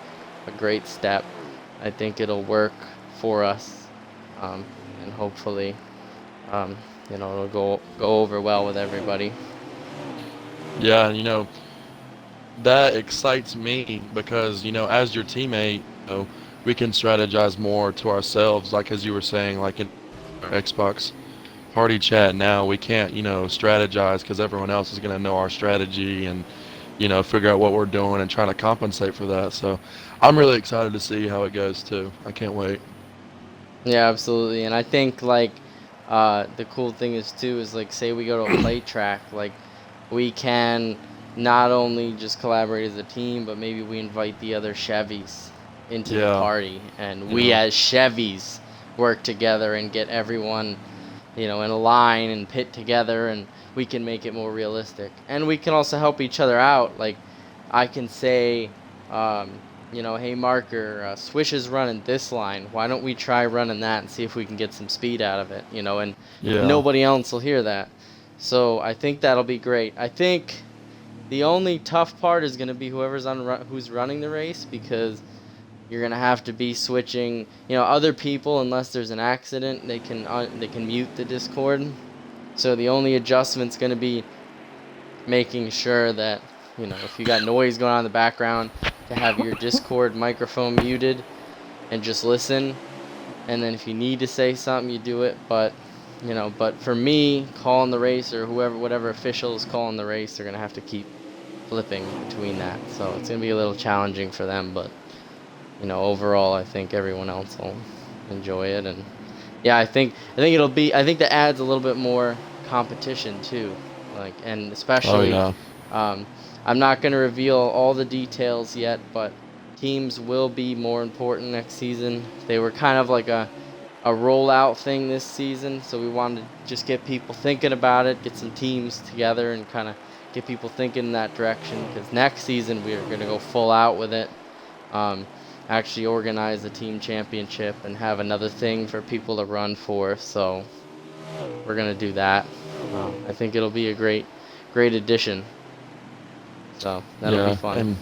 a great step. I think it'll work for us, and hopefully, it'll go over well with everybody. Yeah, that excites me because, as your teammate, we can strategize more to ourselves, like as you were saying, like in our Xbox party chat now, we can't, strategize because everyone else is going to know our strategy and, figure out what we're doing and try to compensate for that. So I'm really excited to see how it goes too. I can't wait. Yeah, absolutely. And I think the cool thing is too is say we go to a play track, we can not only just collaborate as a team, but maybe we invite the other Chevys into the party, and we as Chevys work together and get everyone, in a line and pit together, and we can make it more realistic. And we can also help each other out. I can say, hey Marker, Swish is running this line. Why don't we try running that and see if we can get some speed out of it? And nobody else will hear that. So I think that'll be great. I think the only tough part is going to be who's running the race, because you're going to have to be switching, other people, unless there's an accident, they can mute the Discord. So the only adjustment's going to be making sure that, if you got noise going on in the background, to have your Discord microphone muted and just listen. And then if you need to say something, you do it. But for me, calling the race, or whatever official is calling the race, they're going to have to keep flipping between that. So it's going to be a little challenging for them, but overall, I think everyone else will enjoy it. And yeah, I think that adds a little bit more competition too, and especially, I'm not going to reveal all the details yet, but teams will be more important next season. They were kind of like a rollout thing this season, so we wanted to just get people thinking about it, get some teams together, and kind of get people thinking in that direction, because next season we are going to go full out with it. Actually organize the team championship and have another thing for people to run for, so we're going to do that. I think it'll be a great addition, so that'll be fun. And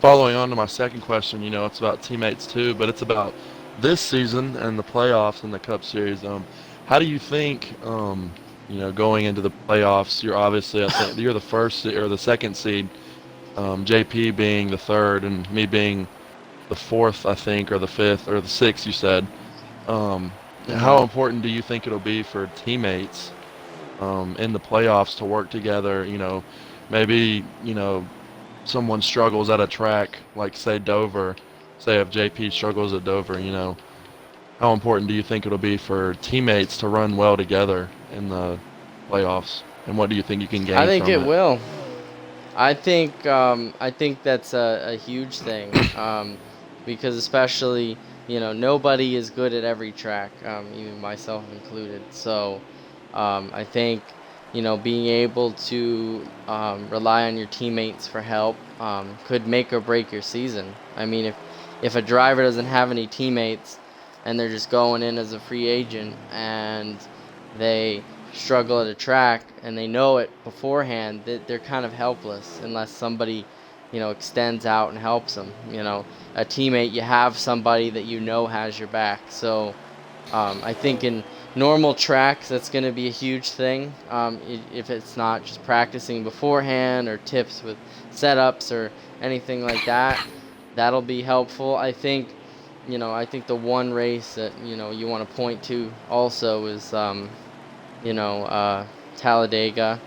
following on to my second question, it's about teammates too, but it's about this season and the playoffs and the Cup Series. How do you think, going into the playoffs, you're obviously, I think you're the first or the second seed, JP being the third and me being the fourth, I think, or the fifth, or the sixth, you said. How important do you think it'll be for teammates in the playoffs to work together? Maybe, someone struggles at a track, like, say, Dover. Say if JP struggles at Dover, how important do you think it'll be for teammates to run well together in the playoffs? And what do you think you can gain from it? I think it will. I think that's a huge thing, because especially, nobody is good at every track, even myself included. So I think, being able to rely on your teammates for help could make or break your season. I mean, if a driver doesn't have any teammates and they're just going in as a free agent and they struggle at a track and they know it beforehand, they're kind of helpless unless somebody, extends out and helps them. A teammate, you have somebody that has your back. So I think in normal tracks, that's going to be a huge thing. If it's not just practicing beforehand or tips with setups or anything like that, that'll be helpful. I think the one race that, you want to point to also is, Talladega.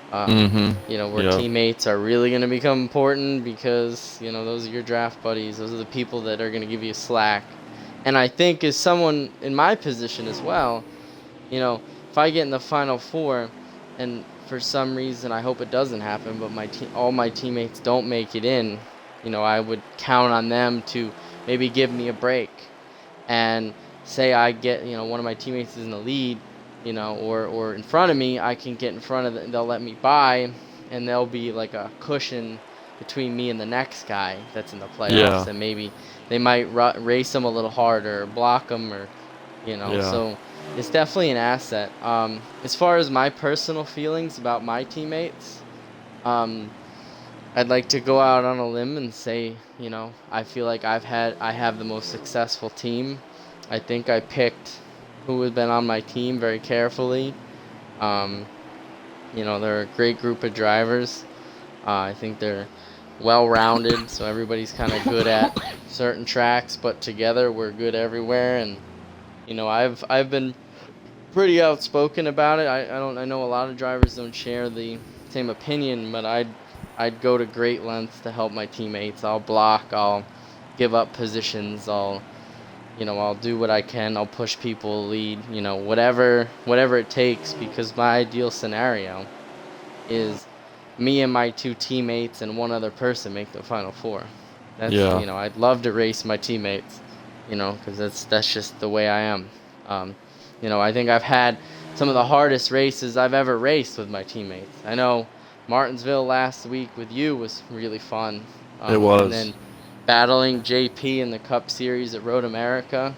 Where Yeah. teammates are really going to become important because, those are your draft buddies. Those are the people that are going to give you slack. And I think as someone in my position as well, if I get in the Final Four and for some reason, I hope it doesn't happen, but all my teammates don't make it in, I would count on them to maybe give me a break. And say I get, one of my teammates is in the lead, or in front of me, I can get in front of them, they'll let me by, and there'll be like a cushion between me and the next guy that's in the playoffs, Yeah. and maybe they might race them a little harder, or block them, or, so it's definitely an asset. As far as my personal feelings about my teammates, I'd like to go out on a limb and say, I feel like I have the most successful team. I think I picked who had been on my team very carefully. They're a great group of drivers. I think they're well-rounded, so everybody's kind of good at certain tracks, but together we're good everywhere. And I've been pretty outspoken about it. I know a lot of drivers don't share the same opinion, but I'd go to great lengths to help my teammates. I'll block, I'll give up positions, I'll do what I can, I'll push people, lead, whatever it takes, because my ideal scenario is me and my two teammates and one other person make the Final Four. That's, I'd love to race my teammates, because that's just the way I am. I think I've had some of the hardest races I've ever raced with my teammates. I know Martinsville last week with you was really fun. It was. And then battling JP in the Cup Series at Road America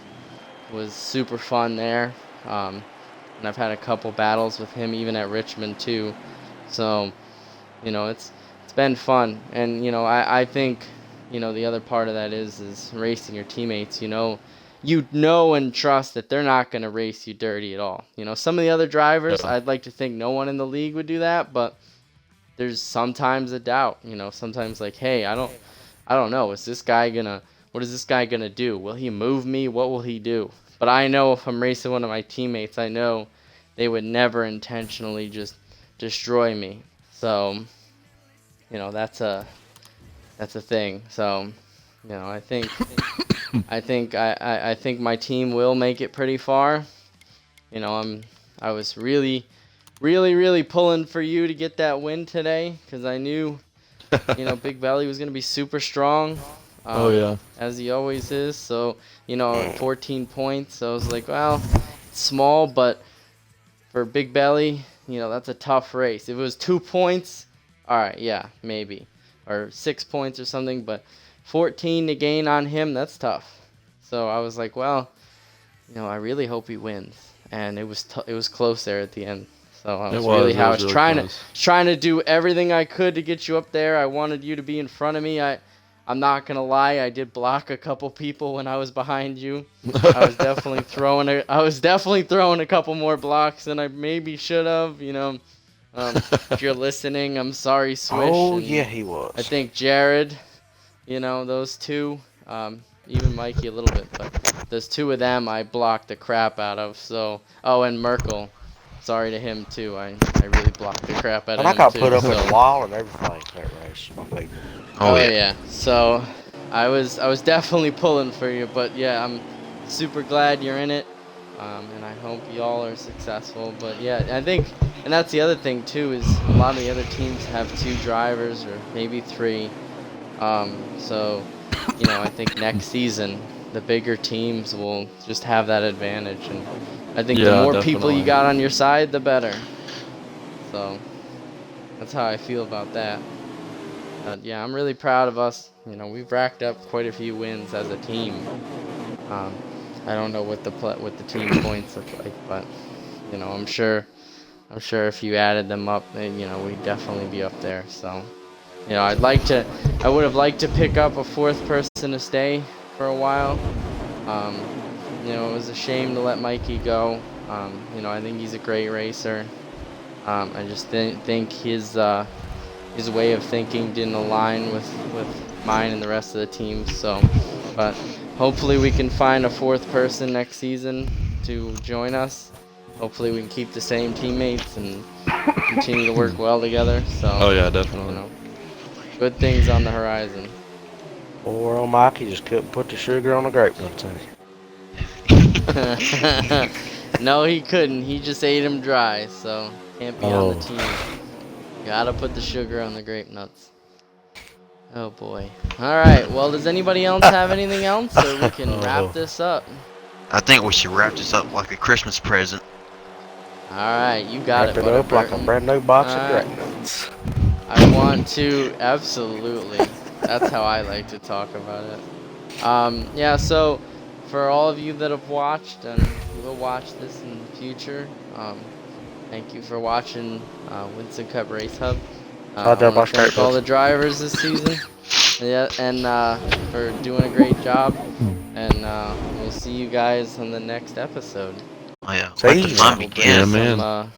was super fun there. And I've had a couple battles with him even at Richmond too. So, it's been fun. And, I think, the other part of that is racing your teammates. You know and trust that they're not going to race you dirty at all. Some of the other drivers, I'd like to think no one in the league would do that, but there's sometimes a doubt. Sometimes like, hey, I don't know. What is this guy gonna do? Will he move me? What will he do? But I know if I'm racing one of my teammates, I know they would never intentionally just destroy me. So, that's a thing. So, I think I think my team will make it pretty far. I was really pulling for you to get that win today, because I knew, Big Belly was gonna be super strong. As he always is. So, 14 points. So I was like, well, it's small, but for Big Belly, that's a tough race. If it was 2 points, all right, yeah, maybe, or 6 points or something. But 14 to gain on him, that's tough. So I was like, well, I really hope he wins. And it was close there at the end. So I was trying to do everything I could to get you up there. I wanted you to be in front of me. I'm not gonna lie, I did block a couple people when I was behind you. I was definitely throwing a couple more blocks than I maybe should have. If you're listening, I'm sorry, Swish. Oh, and yeah, he was. I think Jared, those two, even Mikey a little bit, but those two of them I blocked the crap out of. So, and Merkel. Sorry to him too. I really blocked the crap out of him too. And I got put up in a wall and everything that race. My people. Oh yeah. So I was definitely pulling for you, but yeah, I'm super glad you're in it, and I hope y'all are successful. But yeah, I think, and that's the other thing too, is a lot of the other teams have 2 drivers or maybe 3. So I think next season the bigger teams will just have that advantage, and I think the more people you got on your side, the better. So that's how I feel about that. Yeah, I'm really proud of us. We've racked up quite a few wins as a team. I don't know what the team points look like, but I'm sure if you added them up, we'd definitely be up there. So, I would have liked to pick up a 4th person to stay for a while. It was a shame to let Mikey go. I think he's a great racer. I just didn't think his way of thinking didn't align with mine and the rest of the team. So, but hopefully we can find a 4th person next season to join us. Hopefully we can keep the same teammates and continue to work well together. So, Oh yeah, you definitely. know, good things on the horizon. Poor old Mikey just couldn't put the sugar on the grape nuts. No, he couldn't. He just ate him dry, so can't be on the Oh. team. Gotta put the sugar on the grape nuts. Oh boy. Alright, well, does anybody else have anything else, or we can wrap this up? I think we should wrap this up like a Christmas present. Alright, you got Wrap it, it Butter up like a Burton. brand new box of Alright. grape nuts. I want to, absolutely. That's how I like to talk about it. Yeah, so for all of you that have watched and will watch this in the future, thank you for watching Winston Cup Race Hub. I I'll want to thank all the drivers this season, yeah, and for doing a great job. And we'll see you guys on the next episode. Oh yeah, See let the ya. fun We'll begin. bring Yeah, some man.